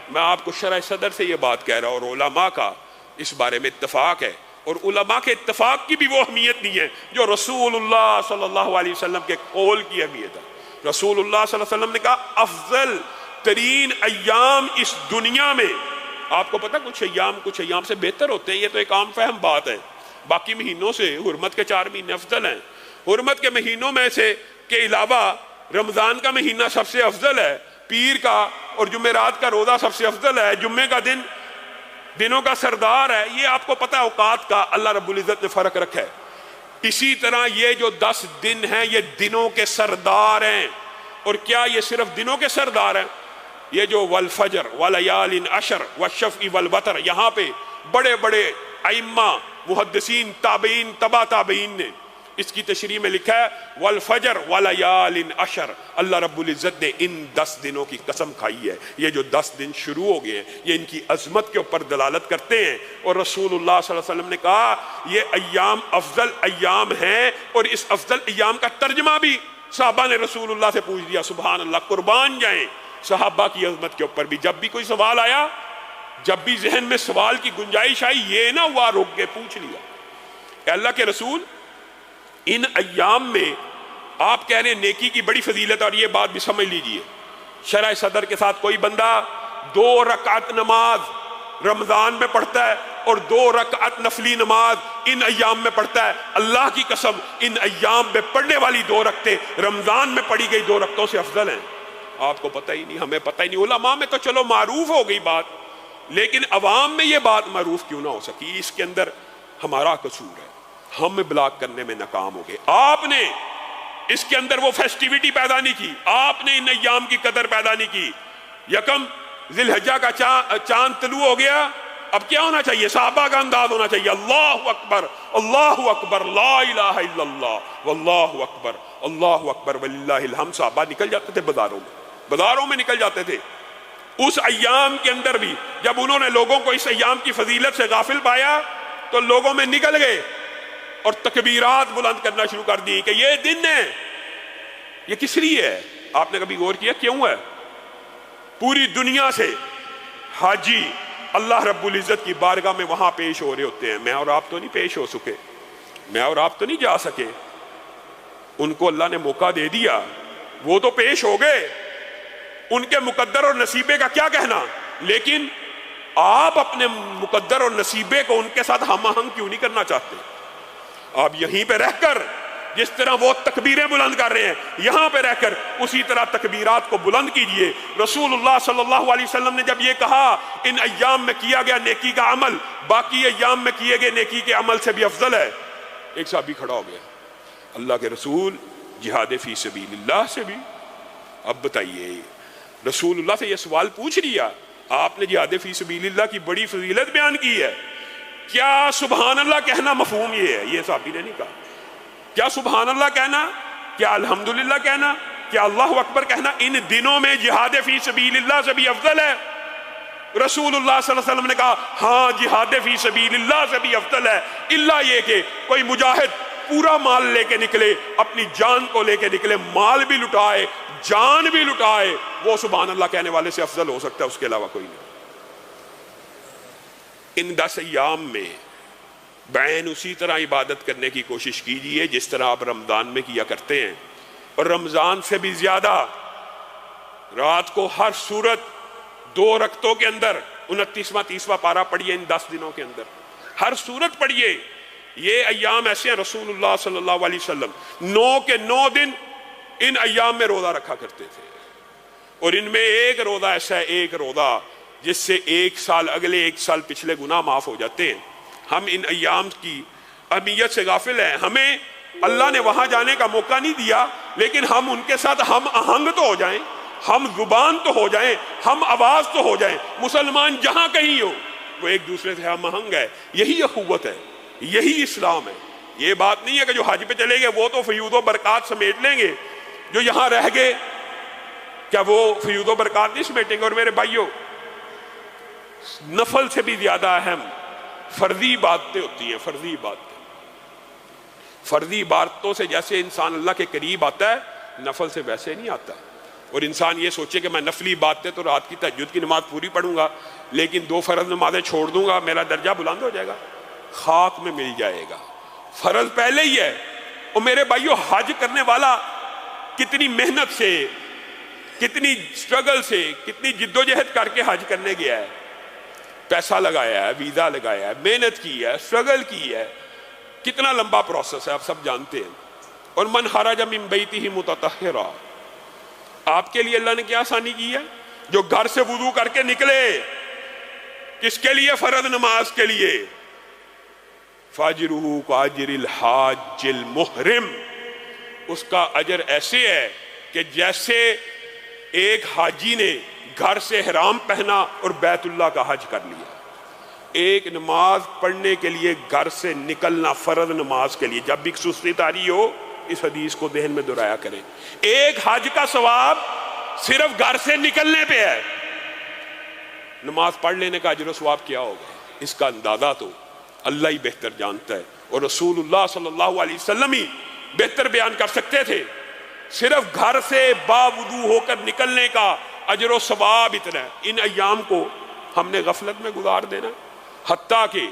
میں آپ کو شرح صدر سے یہ بات کہہ رہا ہوں، اور علماء کا اس بارے میں اتفاق ہے، اور علماء کے اتفاق کی بھی وہ اہمیت نہیں ہے جو رسول اللہ صلی اللہ علیہ وسلم کے قول کی اہمیت ہے. رسول اللہ صلی اللہ علیہ وسلم نے کہا افضل ترین ایام اس دنیا میں، آپ کو پتہ کچھ ایام سے بہتر ہوتے ہیں، یہ تو ایک عام فہم بات ہے. باقی مہینوں سے حرمت کے 4 مہینے افضل ہیں. حرمت کے مہینوں میں سے کے علاوہ رمضان کا مہینہ سب سے افضل ہے، پیر کا اور جمعرات کا روزہ سب سے افضل ہے، جمعے کا دن دنوں کا سردار ہے. یہ آپ کو پتہ ہے اوقات کا اللہ رب العزت نے فرق رکھا ہے. اسی طرح یہ جو 10 دن ہیں یہ دنوں کے سردار ہیں. اور کیا یہ صرف دنوں کے سردار ہیں؟ یہ جو والفجر ولیال عشر والشفع والوتر، یہاں پہ بڑے بڑے ائمہ، محدثین، تابعین، تبع تابعین نے اس کی تشریح میں لکھا ہے والفجر ولیال عشر، اللہ رب العزت نے ان 10 دنوں کی قسم کھائی ہے۔ یہ جو 10 دن شروع ہو گئے ہیں یہ ان کی عظمت کے اوپر دلالت کرتے ہیں، اور رسول اللہ صلی اللہ علیہ وسلم نے کہا یہ ایام افضل ایام ہیں، اور اس افضل ایام کا ترجمہ بھی صحابہ نے رسول اللہ سے پوچھ دیا۔ سبحان اللہ، قربان جائیں صحابہ کی عظمت کے اوپر بھی۔ جب بھی کوئی سوال آیا، جب بھی ذہن میں سوال کی گنجائش آئی، یہ نہ ہوا رک کے پوچھ لیا کہ اللہ کے رسول ان ایام میں آپ کہہ رہے ہیں نیکی کی بڑی فضیلت، اور یہ بات بھی سمجھ لیجئے شرح صدر کے ساتھ کوئی بندہ 2 رکعت نماز رمضان میں پڑھتا ہے اور 2 رکعت نفلی نماز ان ایام میں پڑھتا ہے، اللہ کی قسم ان ایام میں پڑھنے والی 2 رکعتیں رمضان میں پڑھی گئی 2 رکعتوں سے افضل ہیں۔ آپ کو پتہ ہی نہیں، ہمیں پتہ ہی نہیں، علماء میں تو چلو معروف ہو گئی بات، لیکن عوام میں یہ بات معروف کیوں نہ ہو سکی؟ اس کے اندر ہمارا قصور ہے، ہم بلاک کرنے میں ناکام ہو گئے۔ آپ نے اس کے اندر وہ فیسٹیوٹی پیدا نہیں کی، آپ نے ان ایام کی قدر پیدا نہیں کی۔ یکم ذی الحجہ کا چاند طلوع ہو گیا، اب کیا ہونا چاہیے؟ صحابہ کا انداز ہونا چاہیے، اللہ اکبر لا الہ الا اللہ واللہ اکبر اللہ اکبر وللہ الحمد۔ صحابہ نکل جاتے تھے بازاروں میں نکل جاتے تھے اس ایام کے اندر بھی۔ جب انہوں نے لوگوں کو اس ایام کی فضیلت سے غافل پایا تو لوگوں میں نکل گئے اور تکبیرات بلند کرنا شروع کر دی کہ یہ دن ہے، یہ کس لیے ہے؟ آپ نے کبھی غور کیا کیوں ہے؟ پوری دنیا سے حاجی اللہ رب العزت کی بارگاہ میں وہاں پیش ہو رہے ہوتے ہیں، میں اور آپ تو نہیں پیش ہو سکے، میں اور آپ تو نہیں جا سکے، ان کو اللہ نے موقع دے دیا، وہ تو پیش ہو گئے، ان کے مقدر اور نصیبے کا کیا کہنا؟ لیکن آپ اپنے مقدر اور نصیبے کو ان کے ساتھ ہم آہنگ کیوں نہیں کرنا چاہتے؟ آپ یہیں پہ رہ کر جس طرح وہ تکبیریں بلند کر رہے ہیں، یہاں پہ رہ کر اسی طرح تکبیرات کو بلند کیجئے۔ رسول اللہ صلی اللہ علیہ وسلم نے جب یہ کہا ان ایام میں کیا گیا نیکی کا عمل باقی ایام میں کیے گئے نیکی کے عمل سے بھی افضل ہے، ایک صحابی کھڑا ہو گیا، اللہ کے رسول جہاد فی سبیل اللہ سے بھی؟ اب بتائیے، رسول اللہ سے یہ سوال پوچھ لیا، آپ نے جہاد فی سبیل اللہ کی بڑی فضیلت بیان کی ہے، کیا سبحان اللہ کہنا مفہوم یہ ہے؟ یہ صحابی نے نہیں کہا۔ کیا سبحان اللہ کہنا، کیا الحمدللہ کہنا، کیا اللہ اکبر کہنا ان دنوں میں جہاد فی سبیل اللہ سے بھی افضل ہے؟ رسول اللہ صلی اللہ علیہ وسلم نے کہا ہاں جہاد فی سبیل اللہ سے بھی افضل ہے، الا یہ کہ کوئی مجاہد پورا مال لے کے نکلے، اپنی جان کو لے کے نکلے، مال بھی لٹائے جان بھی لٹائے، وہ سبحان اللہ کہنے والے سے افضل ہو سکتا ہے، اس کے علاوہ کوئی نہیں۔ ان 10 ایام میں بین اسی طرح عبادت کرنے کی کوشش کیجئے جس طرح آپ رمضان میں کیا کرتے ہیں، اور رمضان سے بھی زیادہ رات کو ہر صورت 2 رکعتوں کے اندر 29واں 30واں پارہ پڑھیے، ان 10 دنوں کے اندر ہر صورت پڑھیے۔ یہ ایام ایسے ہیں، رسول اللہ صلی اللہ علیہ وسلم 9 کے 9 دن ان ایام میں روزہ رکھا کرتے تھے، اور ان میں ایک روزہ ایسا ہے، ایک روزہ جس سے 1 سال اگلے 1 سال پچھلے گناہ معاف ہو جاتے ہیں۔ ہم ان ایام کی اہمیت سے غافل ہیں، ہمیں اللہ نے وہاں جانے کا موقع نہیں دیا، لیکن ہم ان کے ساتھ ہم آہنگ تو ہو جائیں، ہم زبان تو ہو جائیں، ہم آواز تو ہو جائیں۔ مسلمان جہاں کہیں ہو وہ ایک دوسرے سے ہم آہنگ ہے، یہی اخوت ہے، یہی اسلام ہے۔ یہ بات نہیں ہے کہ جو حج پہ چلے گئے وہ تو فیوض و برکات سمیٹ لیں گے، جو یہاں رہ گئے کیا وہ فیوض و برکات نہیں سمیٹیں گے؟ اور میرے بھائیوں، نفل سے بھی زیادہ اہم فرضی باتیں ہوتی ہیں، فرضی باتیں۔ فرضی باتوں سے جیسے انسان اللہ کے قریب آتا ہے، نفل سے ویسے نہیں آتا۔ اور انسان یہ سوچے کہ میں نفلی باتیں تو رات کی تہجد کی نماز پوری پڑھوں گا لیکن 2 فرض نمازیں چھوڑ دوں گا، میرا درجہ بلند ہو جائے گا، خاک میں مل جائے گا۔ فرض پہلے ہی ہے۔ اور میرے بھائیوں، حج کرنے والا کتنی محنت سے، کتنی سٹرگل سے، کتنی جدوجہد کر کے حج کرنے گیا ہے، پیسہ لگایا ہے، ویزا لگایا ہے، محنت کی ہے، سٹرگل کی ہے، کتنا لمبا پروسیس ہے، آپ سب جانتے ہیں۔ اور من خرج من بیتہ متطہرا، آپ کے لیے اللہ نے کیا آسانی کی ہے؟ جو گھر سے وضو کر کے نکلے، کس کے لیے؟ فرض نماز کے لیے۔ فاجرہ کاجر الحاج المحرم، اس کا اجر ایسے ہے کہ جیسے ایک حاجی نے گھر سے احرام پہنا اور بیت اللہ کا حج کر لیا۔ ایک نماز پڑھنے کے لیے گھر سے نکلنا، فرض نماز کے لیے جب بھی سستی طاری ہو، اس حدیث کو ذہن میں دہرایا کریں۔ ایک حج کا ثواب صرف گھر سے نکلنے پہ ہے، نماز پڑھ لینے کا اجر و ثواب کیا ہوگا، اس کا اندازہ تو اللہ ہی بہتر جانتا ہے، اور رسول اللہ صلی اللہ علیہ وسلم ہی بہتر بیان کر سکتے تھے۔ صرف گھر سے باوضو ہو کر نکلنے کا اجر و ثواب اتنا ہے، ان ایام کو ہم نے غفلت میں گزار دینا، حتیٰ کہ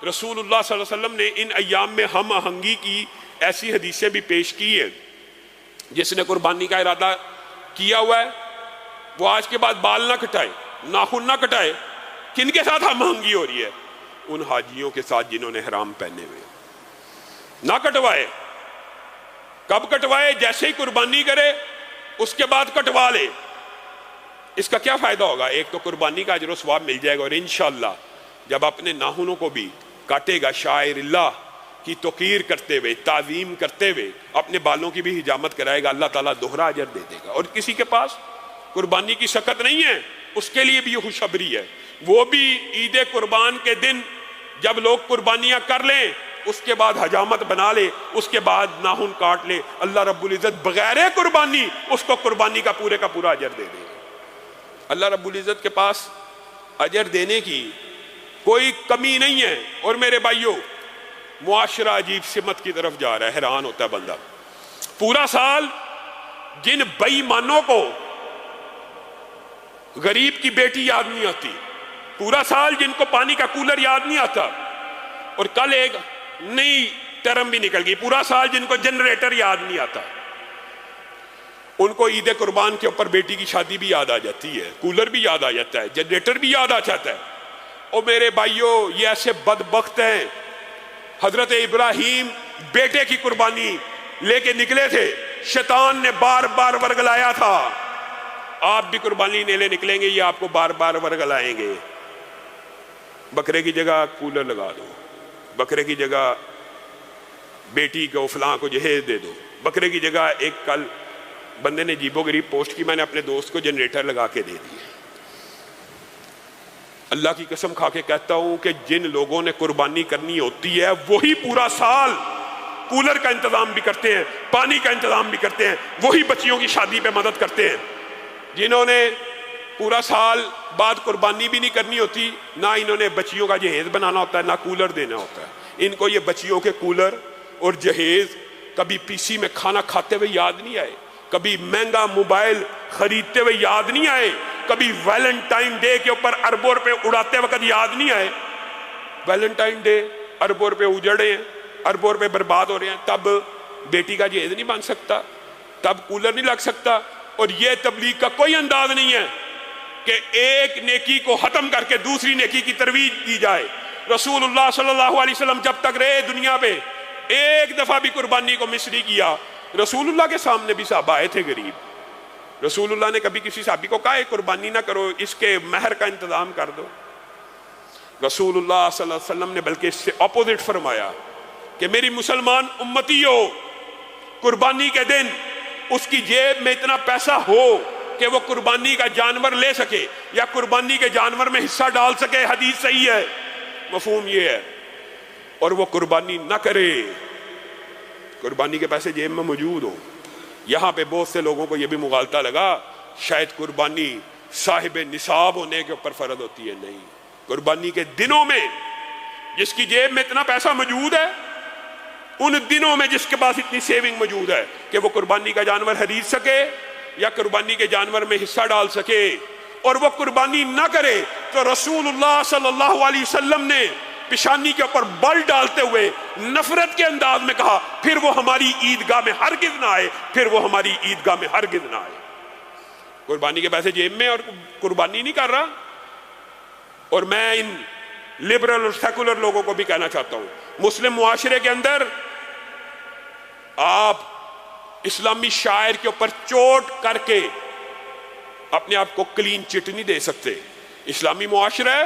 رسول اللہ صلی اللہ علیہ وسلم نے ان ایام میں ہم آہنگی کی ایسی حدیثیں بھی پیش کی ہیں۔ جس نے قربانی کا ارادہ کیا ہوا ہے وہ آج کے بعد بال نہ کٹائے، ناخن نہ کٹائے۔ کن کے ساتھ ہم آہنگی ہو رہی ہے؟ ان حاجیوں کے ساتھ جنہوں نے احرام پہنے ہوئے، نہ کٹوائے۔ کب کٹوائے؟ جیسے ہی قربانی کرے اس کے بعد کٹوا لے۔ اس کا کیا فائدہ ہوگا؟ ایک تو قربانی کا اجر و ثواب مل جائے گا، اور انشاءاللہ جب اپنے ناخنوں کو بھی کاٹے گا شاعر اللہ کی توقیر کرتے ہوئے، تعظیم کرتے ہوئے، اپنے بالوں کی بھی حجامت کرائے گا، اللہ تعالیٰ دوہرا اجر دے دے گا۔ اور کسی کے پاس قربانی کی شکت نہیں ہے، اس کے لیے بھی یہ خوشخبری ہے، وہ بھی عید قربان کے دن جب لوگ قربانیاں کر لیں اس کے بعد حجامت بنا لے، اس کے بعد ناخن کاٹ لے، اللہ رب العزت بغیر قربانی اس کو قربانی کا پورا اجر دے دے گا۔ اللہ رب العزت کے پاس اجر دینے کی کوئی کمی نہیں ہے۔ اور میرے بھائیوں، معاشرہ عجیب سمت کی طرف جا رہا ہے، حیران ہوتا ہے بندہ۔ پورا سال جن بے ایمانوں کو غریب کی بیٹی یاد نہیں آتی، پورا سال جن کو پانی کا کولر یاد نہیں آتا، اور کل ایک نئی ٹرم بھی نکل گئی، پورا سال جن کو جنریٹر یاد نہیں آتا، ان کو عید قربان کے اوپر بیٹی کی شادی بھی یاد آ جاتی ہے، کولر بھی یاد آ جاتا ہے، جنریٹر بھی یاد آ جاتا ہے۔ اور میرے بھائیوں، یہ ایسے بدبخت ہیں۔ حضرت ابراہیم بیٹے کی قربانی لے کے نکلے تھے، شیطان نے بار بار ورگلایا تھا، آپ بھی قربانی لینے نکلیں گے، یہ آپ کو بار بار ورگلائیں گے، بکرے کی جگہ کولر لگا دو، بکرے کی جگہ بیٹی کو فلاں کو جہیز دے دو، بکرے کی جگہ ایک کل بندے نے عجیب و غریب پوسٹ کی، میں نے اپنے دوست کو جنریٹر لگا کے دے دیا۔ اللہ کی قسم کھا کے کہتا ہوں کہ جن لوگوں نے قربانی کرنی ہوتی ہے وہی پورا سال کولر کا انتظام بھی کرتے ہیں، پانی کا انتظام بھی کرتے ہیں، وہی بچیوں کی شادی پہ مدد کرتے ہیں۔ جنہوں نے پورا سال بعد قربانی بھی نہیں کرنی ہوتی، نہ انہوں نے بچیوں کا جہیز بنانا ہوتا ہے، نہ کولر دینا ہوتا ہے، ان کو یہ بچیوں کے کولر اور جہیز کبھی پی سی میں کھانا کھاتے ہوئے یاد نہیں آئے، کبھی مہنگا موبائل خریدتے ہوئے یاد نہیں آئے، کبھی ویلنٹائن ڈے کے اوپر اربوں روپے اڑاتے وقت یاد نہیں آئے۔ ویلنٹائن ڈے اربوں روپے اجڑے ہیں، اربوں روپے برباد ہو رہے ہیں، تب بیٹی کا جہیز نہیں بن سکتا، تب کولر نہیں لگ سکتا۔ اور یہ تبلیغ کا کوئی انداز نہیں ہے کہ ایک نیکی کو ختم کر کے دوسری نیکی کی ترویج دی جائے۔ رسول اللہ صلی اللہ علیہ وسلم جب تک رہے دنیا پہ ایک دفعہ بھی قربانی کو مس نہیں کیا۔ رسول اللہ کے سامنے بھی صحابہ آئے تھے غریب، رسول اللہ نے کبھی کسی صحابی کو کہا قربانی نہ کرو، اس کے مہر کا انتظام کر دو؟ رسول اللہ صلی اللہ علیہ وسلم نے بلکہ اس سے اپوزٹ فرمایا کہ میری مسلمان امتی ہو، قربانی کے دن اس کی جیب میں اتنا پیسہ ہو کہ وہ قربانی کا جانور لے سکے یا قربانی کے جانور میں حصہ ڈال سکے، حدیث صحیح ہے، مفہوم یہ ہے، اور وہ قربانی نہ کرے، قربانی کے پیسے جیب میں موجود ہو۔ یہاں پہ بہت سے لوگوں کو یہ بھی مغالطہ لگا شاید قربانی صاحب نصاب ہونے کے اوپر فرض ہوتی ہے، نہیں، قربانی کے دنوں میں جس کی جیب میں اتنا پیسہ موجود ہے، ان دنوں میں جس کے پاس اتنی سیونگ موجود ہے کہ وہ قربانی کا جانور خرید سکے یا قربانی کے جانور میں حصہ ڈال سکے، اور وہ قربانی نہ کرے، تو رسول اللہ صلی اللہ علیہ وسلم نے پیشانی کے اوپر بل ڈالتے ہوئے نفرت کے انداز میں کہا پھر وہ ہماری عیدگاہ میں ہرگز نہ آئے، پھر وہ ہماری عیدگاہ میں ہرگز نہ آئے۔ قربانی کے پیسے جیب میں اور قربانی نہیں کر رہا۔ اور میں ان لبرل اور سیکولر لوگوں کو بھی کہنا چاہتا ہوں، مسلم معاشرے کے اندر آپ اسلامی شاعر کے اوپر چوٹ کر کے اپنے آپ کو کلین چٹ نہیں دے سکتے۔ اسلامی معاشرہ ہے،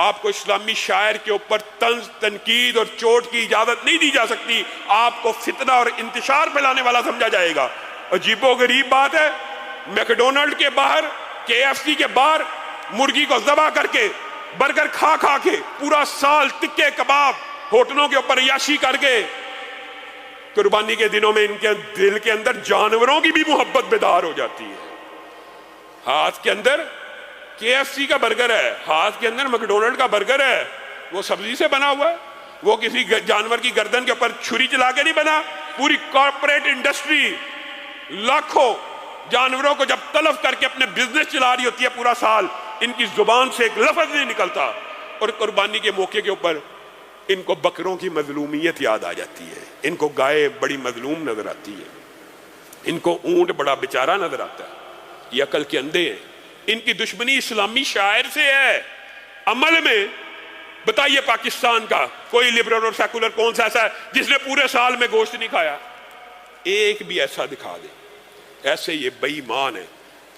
آپ کو اسلامی شاعر کے اوپر طنز، تنقید اور چوٹ کی اجازت نہیں دی جا سکتی، آپ کو فتنہ اور انتشار پھیلانے والا سمجھا جائے گا۔ عجیب و غریب بات ہے، میکڈونلڈ کے باہر، KFC کے باہر مرغی کو ذبح کر کے برگر کھا کھا کے پورا سال ٹکے کباب ہوٹلوں کے اوپر عیاشی کر کے، قربانی کے دنوں میں ان کے دل کے اندر جانوروں کی بھی محبت بیدار ہو جاتی ہے۔ ہاتھ کے اندر KFC کا برگر ہے، ہاتھ کے اندر میکڈونلڈ کا برگر ہے، وہ سبزی سے بنا ہوا ہے، وہ کسی جانور کی گردن کے اوپر چھری چلا کے نہیں بنا۔ پوری کارپوریٹ انڈسٹری لاکھوں جانوروں کو جب تلف کر کے اپنے بزنس چلا رہی ہوتی ہے پورا سال، ان کی زبان سے ایک لفظ نہیں نکلتا، اور قربانی کے موقع کے اوپر ان کو بکروں کی مظلومیت یاد آ جاتی ہے، ان کو گائے بڑی مظلوم نظر آتی ہے، ان کو اونٹ بڑا بیچارہ نظر آتا ہے۔ یہ عقل کے اندھے ہیں، ان کی دشمنی اسلامی شاعر سے ہے۔ عمل میں بتائیے پاکستان کا کوئی لبرل اور سیکولر کون سا ایسا ہے جس نے پورے سال میں گوشت نہیں کھایا؟ ایک بھی ایسا دکھا دے۔ ایسے یہ بے ایمان ہے۔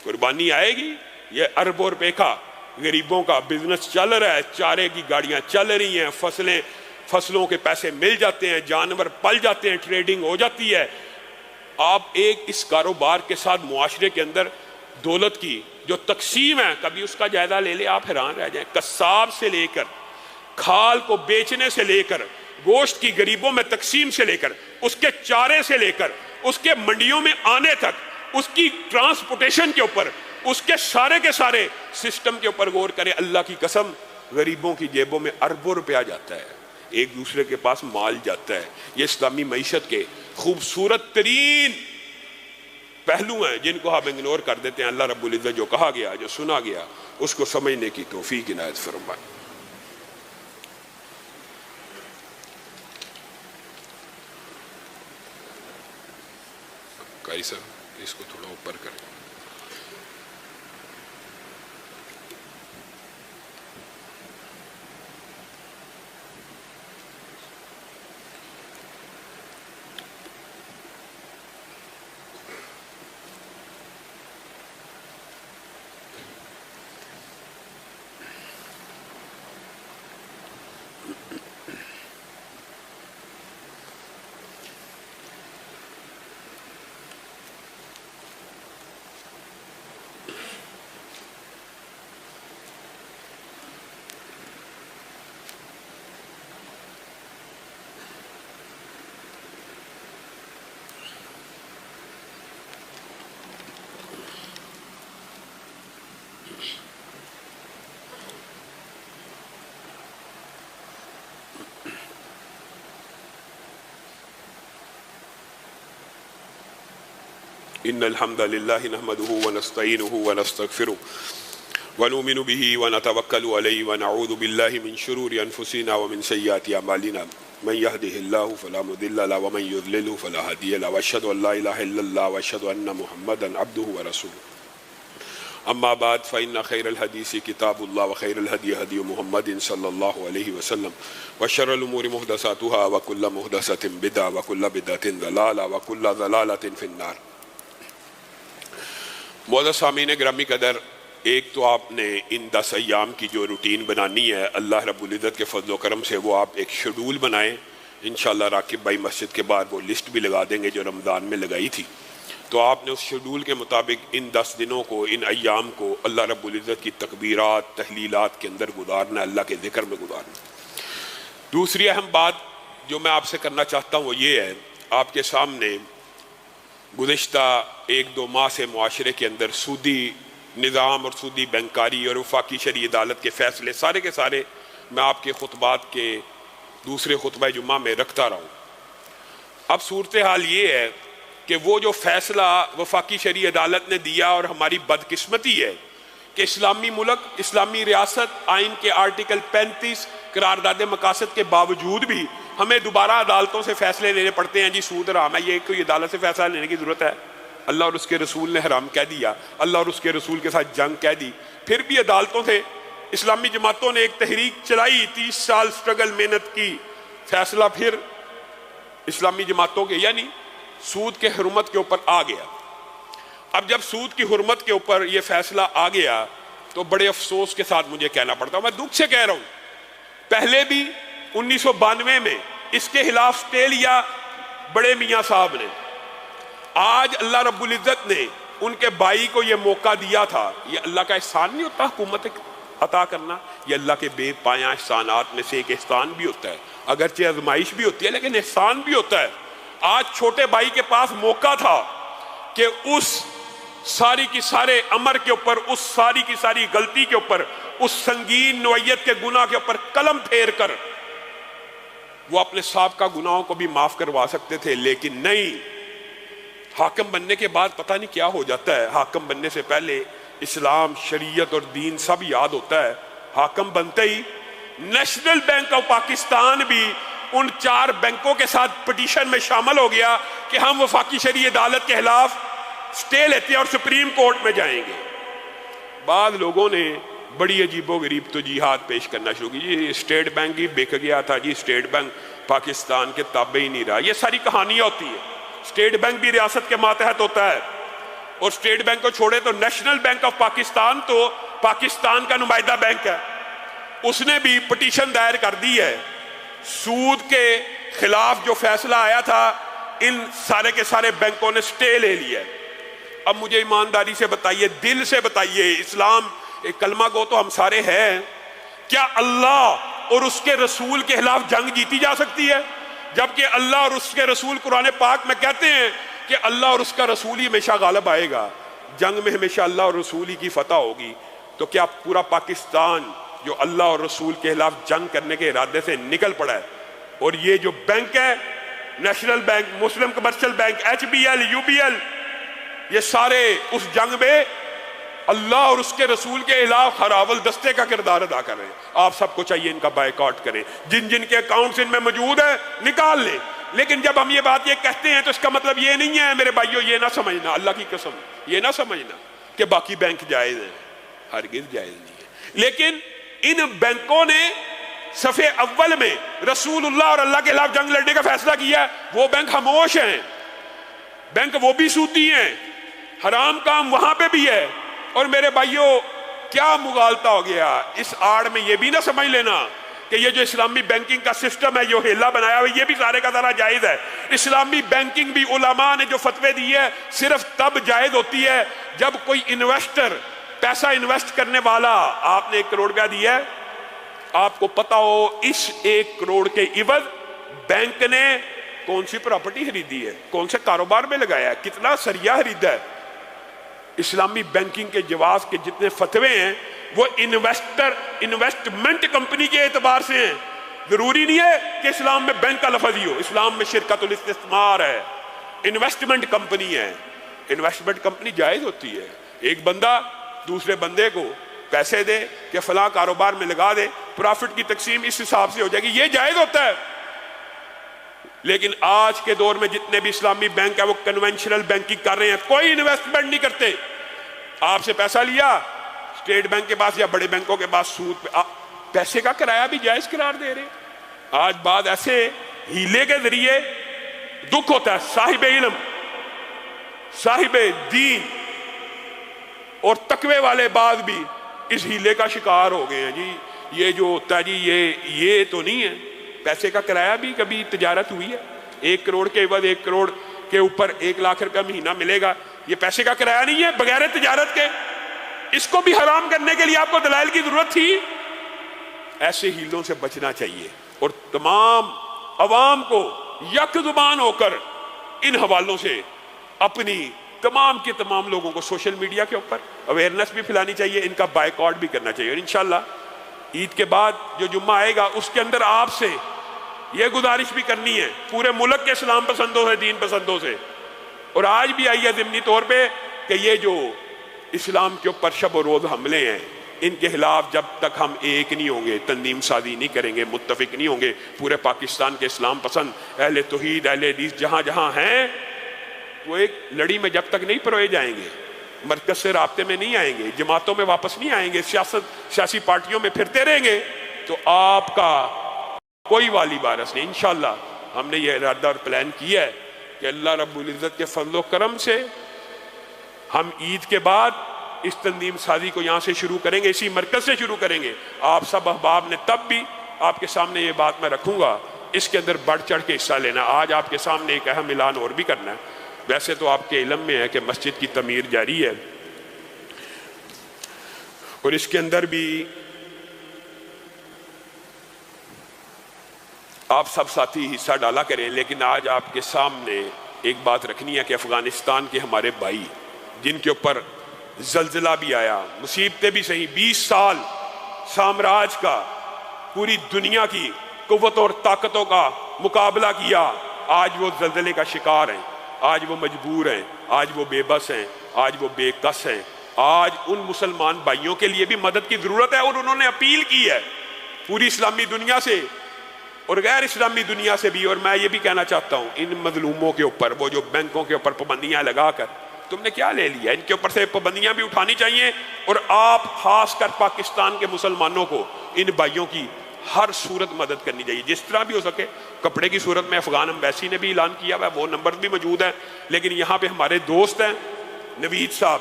قربانی آئے گی، یہ اربوں روپے کا غریبوں کا بزنس چل رہا ہے، چارے کی گاڑیاں چل رہی ہیں، فصلوں کے پیسے مل جاتے ہیں، جانور پل جاتے ہیں، ٹریڈنگ ہو جاتی ہے۔ آپ ایک اس کاروبار کے ساتھ معاشرے کے اندر دولت کی جو تقسیم ہے، کبھی اس کا جائزہ لے لے، آپ حیران رہ جائیں۔ قصاب سے لے کر، کھال کو بیچنے سے لے کر، گوشت کی غریبوں میں تقسیم سے لے کر، اس کے چارے سے لے کر، اس کے منڈیوں میں آنے تک، اس کی ٹرانسپورٹیشن کے اوپر، اس کے سارے سسٹم کے اوپر غور کرے۔ اللہ کی قسم، غریبوں کی جیبوں میں اربوں روپیہ جاتا ہے، ایک دوسرے کے پاس مال جاتا ہے۔ یہ اسلامی معیشت کے خوبصورت ترین پہلو ہیں جن کو ہم اگنور کر دیتے ہیں۔ اللہ رب العزت جو کہا گیا، جو سنا گیا، اس کو سمجھنے کی توفیق عنایت فرمائے۔ قاری صاحب اس کو تھوڑا اوپر کریں۔ ان الحمد للہ نحمده ونستعینه ونستغفره ونؤمن به ونتوکل علیہ ونعوذ باللہ من شرور انفسنا ومن سیئات اعمالنا من يهده الله فلا مضل له ومن يضلل فلا هادي له واشهد ان لا اله الا الله واشهد ان محمدا عبده ورسوله اما بعد فان خير الحديث كتاب الله وخير الهدي هدي محمد صلى الله عليه وسلم وشر الامور محدثاتها وكل محدثة بدعة وكل بدعة ضلالة وكل ضلالة في النار۔ معزز سامعین گرامی قدر، ایک تو آپ نے ان 10 ایام کی جو روٹین بنانی ہے، اللہ رب العزت کے فضل و کرم سے وہ آپ ایک شیڈول بنائیں۔ انشاءاللہ راکب بھائی مسجد کے بعد وہ لسٹ بھی لگا دیں گے جو رمضان میں لگائی تھی، تو آپ نے اس شیڈول کے مطابق ان 10 دنوں کو، ان ایام کو اللہ رب العزت کی تکبیرات، تحلیلات کے اندر گزارنا، اللہ کے ذکر میں گزارنا۔ دوسری اہم بات جو میں آپ سے کرنا چاہتا ہوں وہ یہ ہے، آپ کے سامنے گزشتہ 1-2 ماہ سے معاشرے کے اندر سودی نظام اور سودی بینکاری اور وفاقی شرعی عدالت کے فیصلے سارے کے سارے میں آپ کے خطبات کے دوسرے خطبہ جمعہ میں رکھتا رہا ہوں۔ اب صورتحال یہ ہے کہ وہ جو فیصلہ وفاقی شرعی عدالت نے دیا، اور ہماری بدقسمتی ہے کہ اسلامی ملک، اسلامی ریاست، آئین کے آرٹیکل 35 قرارداد مقاصد کے باوجود بھی ہمیں دوبارہ عدالتوں سے فیصلے لینے پڑتے ہیں۔ جی سود حرام ہے، یہ کوئی عدالت سے فیصلہ لینے کی ضرورت ہے؟ اللہ اور اس کے رسول نے حرام کہہ دیا، اللہ اور اس کے رسول کے ساتھ جنگ کہہ دی، پھر بھی عدالتوں سے اسلامی جماعتوں نے ایک تحریک چلائی، 30 سال سٹرگل محنت کی، فیصلہ پھر اسلامی جماعتوں کے یعنی سود کے حرمت کے اوپر آ گیا۔ اب جب سود کی حرمت کے اوپر یہ فیصلہ آ گیا تو بڑے افسوس کے ساتھ مجھے کہنا پڑتا ہے، میں دکھ سے کہہ رہا ہوں، پہلے بھی 1992 میں اس کے خلاف سٹے لیا بڑے میاں صاحب نے، آج اللہ رب العزت نے ان کے بھائی کو یہ موقع دیا تھا۔ یہ اللہ کا احسان نہیں ہوتا حکومت عطا کرنا؟ یہ اللہ کے بے پایاں احسانات میں سے ایک احسان بھی ہوتا ہے، اگرچہ آزمائش بھی ہوتی ہے لیکن احسان بھی ہوتا ہے۔ آج چھوٹے بھائی کے پاس موقع تھا کہ اس ساری کی سارے امر کے اوپر، اس ساری کی ساری غلطی کے اوپر، اس سنگین نوعیت کے گناہ کے اوپر قلم پھیر کر وہ اپنے سابقہ گناہوں کو بھی معاف کروا سکتے تھے، لیکن نہیں۔ حاکم بننے کے بعد پتہ نہیں کیا ہو جاتا ہے، حاکم بننے سے پہلے اسلام، شریعت اور دین سب یاد ہوتا ہے، حاکم بنتے ہی نیشنل بینک آف پاکستان بھی ان 4 بینکوں کے ساتھ پٹیشن میں شامل ہو گیا کہ ہم وفاقی شرعی عدالت کے خلاف سٹے لیتے ہیں اور سپریم کورٹ میں جائیں گے۔ بعض لوگوں نے بڑی عجیب و غریب توجیہات پیش کرنا شروع کی، جی اسٹیٹ بینک ہی بک گیا تھا، جی اسٹیٹ بینک پاکستان کے تابع ہی نہیں رہا۔ یہ ساری کہانیاں ہوتی ہیں۔ اسٹیٹ بینک بھی ریاست کے ماتحت ہوتا ہے، اور اسٹیٹ بینک کو چھوڑے تو نیشنل بینک آف پاکستان تو پاکستان کا نمائندہ بینک ہے، اس نے بھی پٹیشن دائر کر دی ہے۔ سود کے خلاف جو فیصلہ آیا تھا ان سارے کے سارے بینکوں نے سٹے لے لیا ہے۔ اب مجھے ایمانداری سے بتائیے، دل سے بتائیے، اسلام کلمہ گو تو ہم سارے ہیں، کیا اللہ اور اس کے رسول کے خلاف جنگ جیتی جا سکتی ہے؟ جبکہ اللہ اور اس کے رسول قرآن پاک میں کہتے ہیں کہ اللہ اور اس کا رسول ہی ہمیشہ غالب آئے گا، جنگ میں ہمیشہ اللہ اور رسول ہی کی فتح ہوگی۔ تو کیا پورا پاکستان جو اللہ اور رسول کے خلاف جنگ کرنے کے ارادے سے نکل پڑا ہے، اور یہ جو بینک ہے، نیشنل بینک، مسلم کمرشل بینک، HBL، UBL، یہ سارے اس جنگ میں اللہ اور اس کے رسول کے خلاف ہراول دستے کا کردار ادا کر رہے ہیں۔ آپ سب کو چاہیے ان کا بائیکاٹ کریں، جن جن کے اکاؤنٹس ان میں موجود ہیں نکال لیں۔ لیکن جب ہم یہ بات یہ کہتے ہیں تو اس کا مطلب یہ نہیں ہے میرے بھائیوں، یہ نہ سمجھنا، اللہ کی قسم یہ نہ سمجھنا کہ باقی بینک جائز ہیں، ہرگز جائز نہیں ہے۔ لیکن ان بینکوں نے صفحے اول میں رسول اللہ اور اللہ کے خلاف جنگ لڑنے کا فیصلہ کیا، وہ بینک خاموش ہیں، بینک وہ بھی سودی ہیں، حرام کام وہاں پہ بھی ہے۔ اور میرے بھائیوں کیا مغالطہ ہو گیا، اس آڑ میں یہ بھی نہ سمجھ لینا کہ یہ جو اسلامی بینکنگ کا سسٹم ہے، جو ہیلا بنایا ہوا، یہ بھی سارے کا سارا جائز ہے۔ اسلامی بینکنگ بھی علماء نے جو فتوے دی ہے صرف تب جائز ہوتی ہے جب کوئی انویسٹر، پیسہ انویسٹ کرنے والا، آپ نے 1 کروڑ روپیہ دیا ہے، آپ کو پتا ہو اس 1 کروڑ کے عوض بینک نے کون سی پراپرٹی خریدی ہے، کون سے کاروبار میں لگایا ہے، کتنا سریا خریدا ہے۔ اسلامی بینکنگ کے جواز کے جتنے فتوے ہیں وہ انویسٹمنٹ کمپنی کے اعتبار سے ہیں، ضروری نہیں ہے کہ اسلام میں بینک کا لفظ ہی ہو۔ اسلام میں شرکت الاستثمار ہے، انویسٹمنٹ کمپنی ہے، انویسٹمنٹ کمپنی جائز ہوتی ہے۔ ایک بندہ دوسرے بندے کو پیسے دے کہ فلاں کاروبار میں لگا دے، پرافٹ کی تقسیم اس حساب سے ہو جائے گی، یہ جائز ہوتا ہے۔ لیکن آج کے دور میں جتنے بھی اسلامی بینک ہیں وہ کنونشنل بینکنگ کر رہے ہیں، کوئی انویسٹمنٹ نہیں کرتے۔ آپ سے پیسہ لیا اسٹیٹ بینک کے پاس یا بڑے بینکوں کے پاس، سود پہ پیسے کا کرایہ بھی جائز قرار دے رہے۔ آج بعد ایسے ہیلے کے ذریعے دکھ ہوتا ہے، صاحب علم، صاحب دین اور تقوی والے بعد بھی اس ہیلے کا شکار ہو گئے ہیں۔ جی یہ جو ہوتا ہے جی یہ تو نہیں ہے، پیسے کا کرایہ بھی کبھی تجارت ہوئی ہے؟ 1 کروڑ کے عوض 1 کروڑ کے اوپر 1 لاکھ روپے مہینہ ملے گا، یہ پیسے کا کرایہ نہیں ہے بغیر تجارت کے؟ اس کو بھی حرام کرنے کے لیے آپ کو دلائل کی ضرورت تھی؟ ایسے ہیلوں سے بچنا چاہیے، اور تمام عوام کو یک زبان ہو کر ان حوالوں سے اپنی تمام کے تمام لوگوں کو سوشل میڈیا کے اوپر اویئرنس بھی پھیلانی چاہیے، ان کا بائیکاٹ بھی کرنا چاہیے۔ اور انشاءاللہ عید کے بعد جو جمعہ آئے گا اس کے اندر آپ سے یہ گزارش بھی کرنی ہے، پورے ملک کے اسلام پسندوں سے، دین پسندوں سے، اور آج بھی آئی ہے ضمنی طور پہ کہ یہ جو اسلام کے اوپر شب و روز حملے ہیں ان کے خلاف جب تک ہم ایک نہیں ہوں گے، تنظیم سازی نہیں کریں گے، متفق نہیں ہوں گے، پورے پاکستان کے اسلام پسند اہل توحید، اہل حدیث جہاں جہاں ہیں وہ ایک لڑی میں جب تک نہیں پروئے جائیں گے، مرکز سے رابطے میں نہیں آئیں گے، جماعتوں میں واپس نہیں آئیں گے، سیاسی پارٹیوں میں پھرتے رہیں گے، تو آپ کا کوئی والی وارث نہیں۔ انشاءاللہ ہم نے یہ ارادہ اور پلان کیا ہے کہ اللہ رب العزت کے فضل و کرم سے ہم عید کے بعد اس تنظیم سازی کو یہاں سے شروع کریں گے، اسی مرکز سے شروع کریں گے۔ آپ سب احباب نے تب بھی آپ کے سامنے یہ بات میں رکھوں گا، اس کے اندر بڑھ چڑھ کے حصہ لینا۔ آج آپ کے سامنے ایک اہم اعلان اور بھی کرنا ہے۔ ویسے تو آپ کے علم میں ہے کہ مسجد کی تعمیر جاری ہے، اور اس کے اندر بھی آپ سب ساتھی حصہ ڈالا کریں، لیکن آج آپ کے سامنے ایک بات رکھنی ہے کہ افغانستان کے ہمارے بھائی جن کے اوپر زلزلہ بھی آیا، مصیبتیں بھی سہی، 20 سال سامراج کا، پوری دنیا کی قوت اور طاقتوں کا مقابلہ کیا، آج وہ زلزلے کا شکار ہیں، آج وہ مجبور ہیں، آج وہ بے بس ہیں، آج وہ بے کس ہیں۔ آج ان مسلمان بھائیوں کے لیے بھی مدد کی ضرورت ہے، اور انہوں نے اپیل کی ہے پوری اسلامی دنیا سے اور غیر اسلامی دنیا سے بھی۔ اور میں یہ بھی کہنا چاہتا ہوں ان مظلوموں کے اوپر، وہ جو بینکوں کے اوپر پابندیاں لگا کر تم نے کیا لے لیا، ان کے اوپر سے پابندیاں بھی اٹھانی چاہیے، اور آپ خاص کر پاکستان کے مسلمانوں کو ان بھائیوں کی ہر صورت مدد کرنی چاہیے جس طرح بھی ہو سکے۔ کپڑے کی صورت میں افغان ایمبیسی نے بھی اعلان کیا ہوا ہے، وہ نمبر بھی موجود ہیں، لیکن یہاں پہ ہمارے دوست ہیں نوید صاحب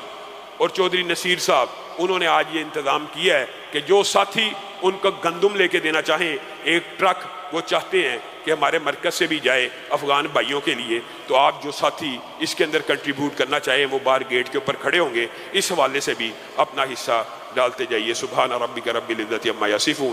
اور چودھری نصیر صاحب، انہوں نے آج یہ انتظام کیا ہے کہ جو ساتھی ان کو گندم لے کے دینا چاہیں، ایک ٹرک وہ چاہتے ہیں کہ ہمارے مرکز سے بھی جائے افغان بھائیوں کے لیے، تو آپ جو ساتھی اس کے اندر کنٹریبیوٹ کرنا چاہیں وہ باہر گیٹ کے اوپر کھڑے ہوں گے، اس حوالے سے بھی اپنا حصہ ڈالتے جائیے۔ سبحان ربک رب العزت عما یصفون۔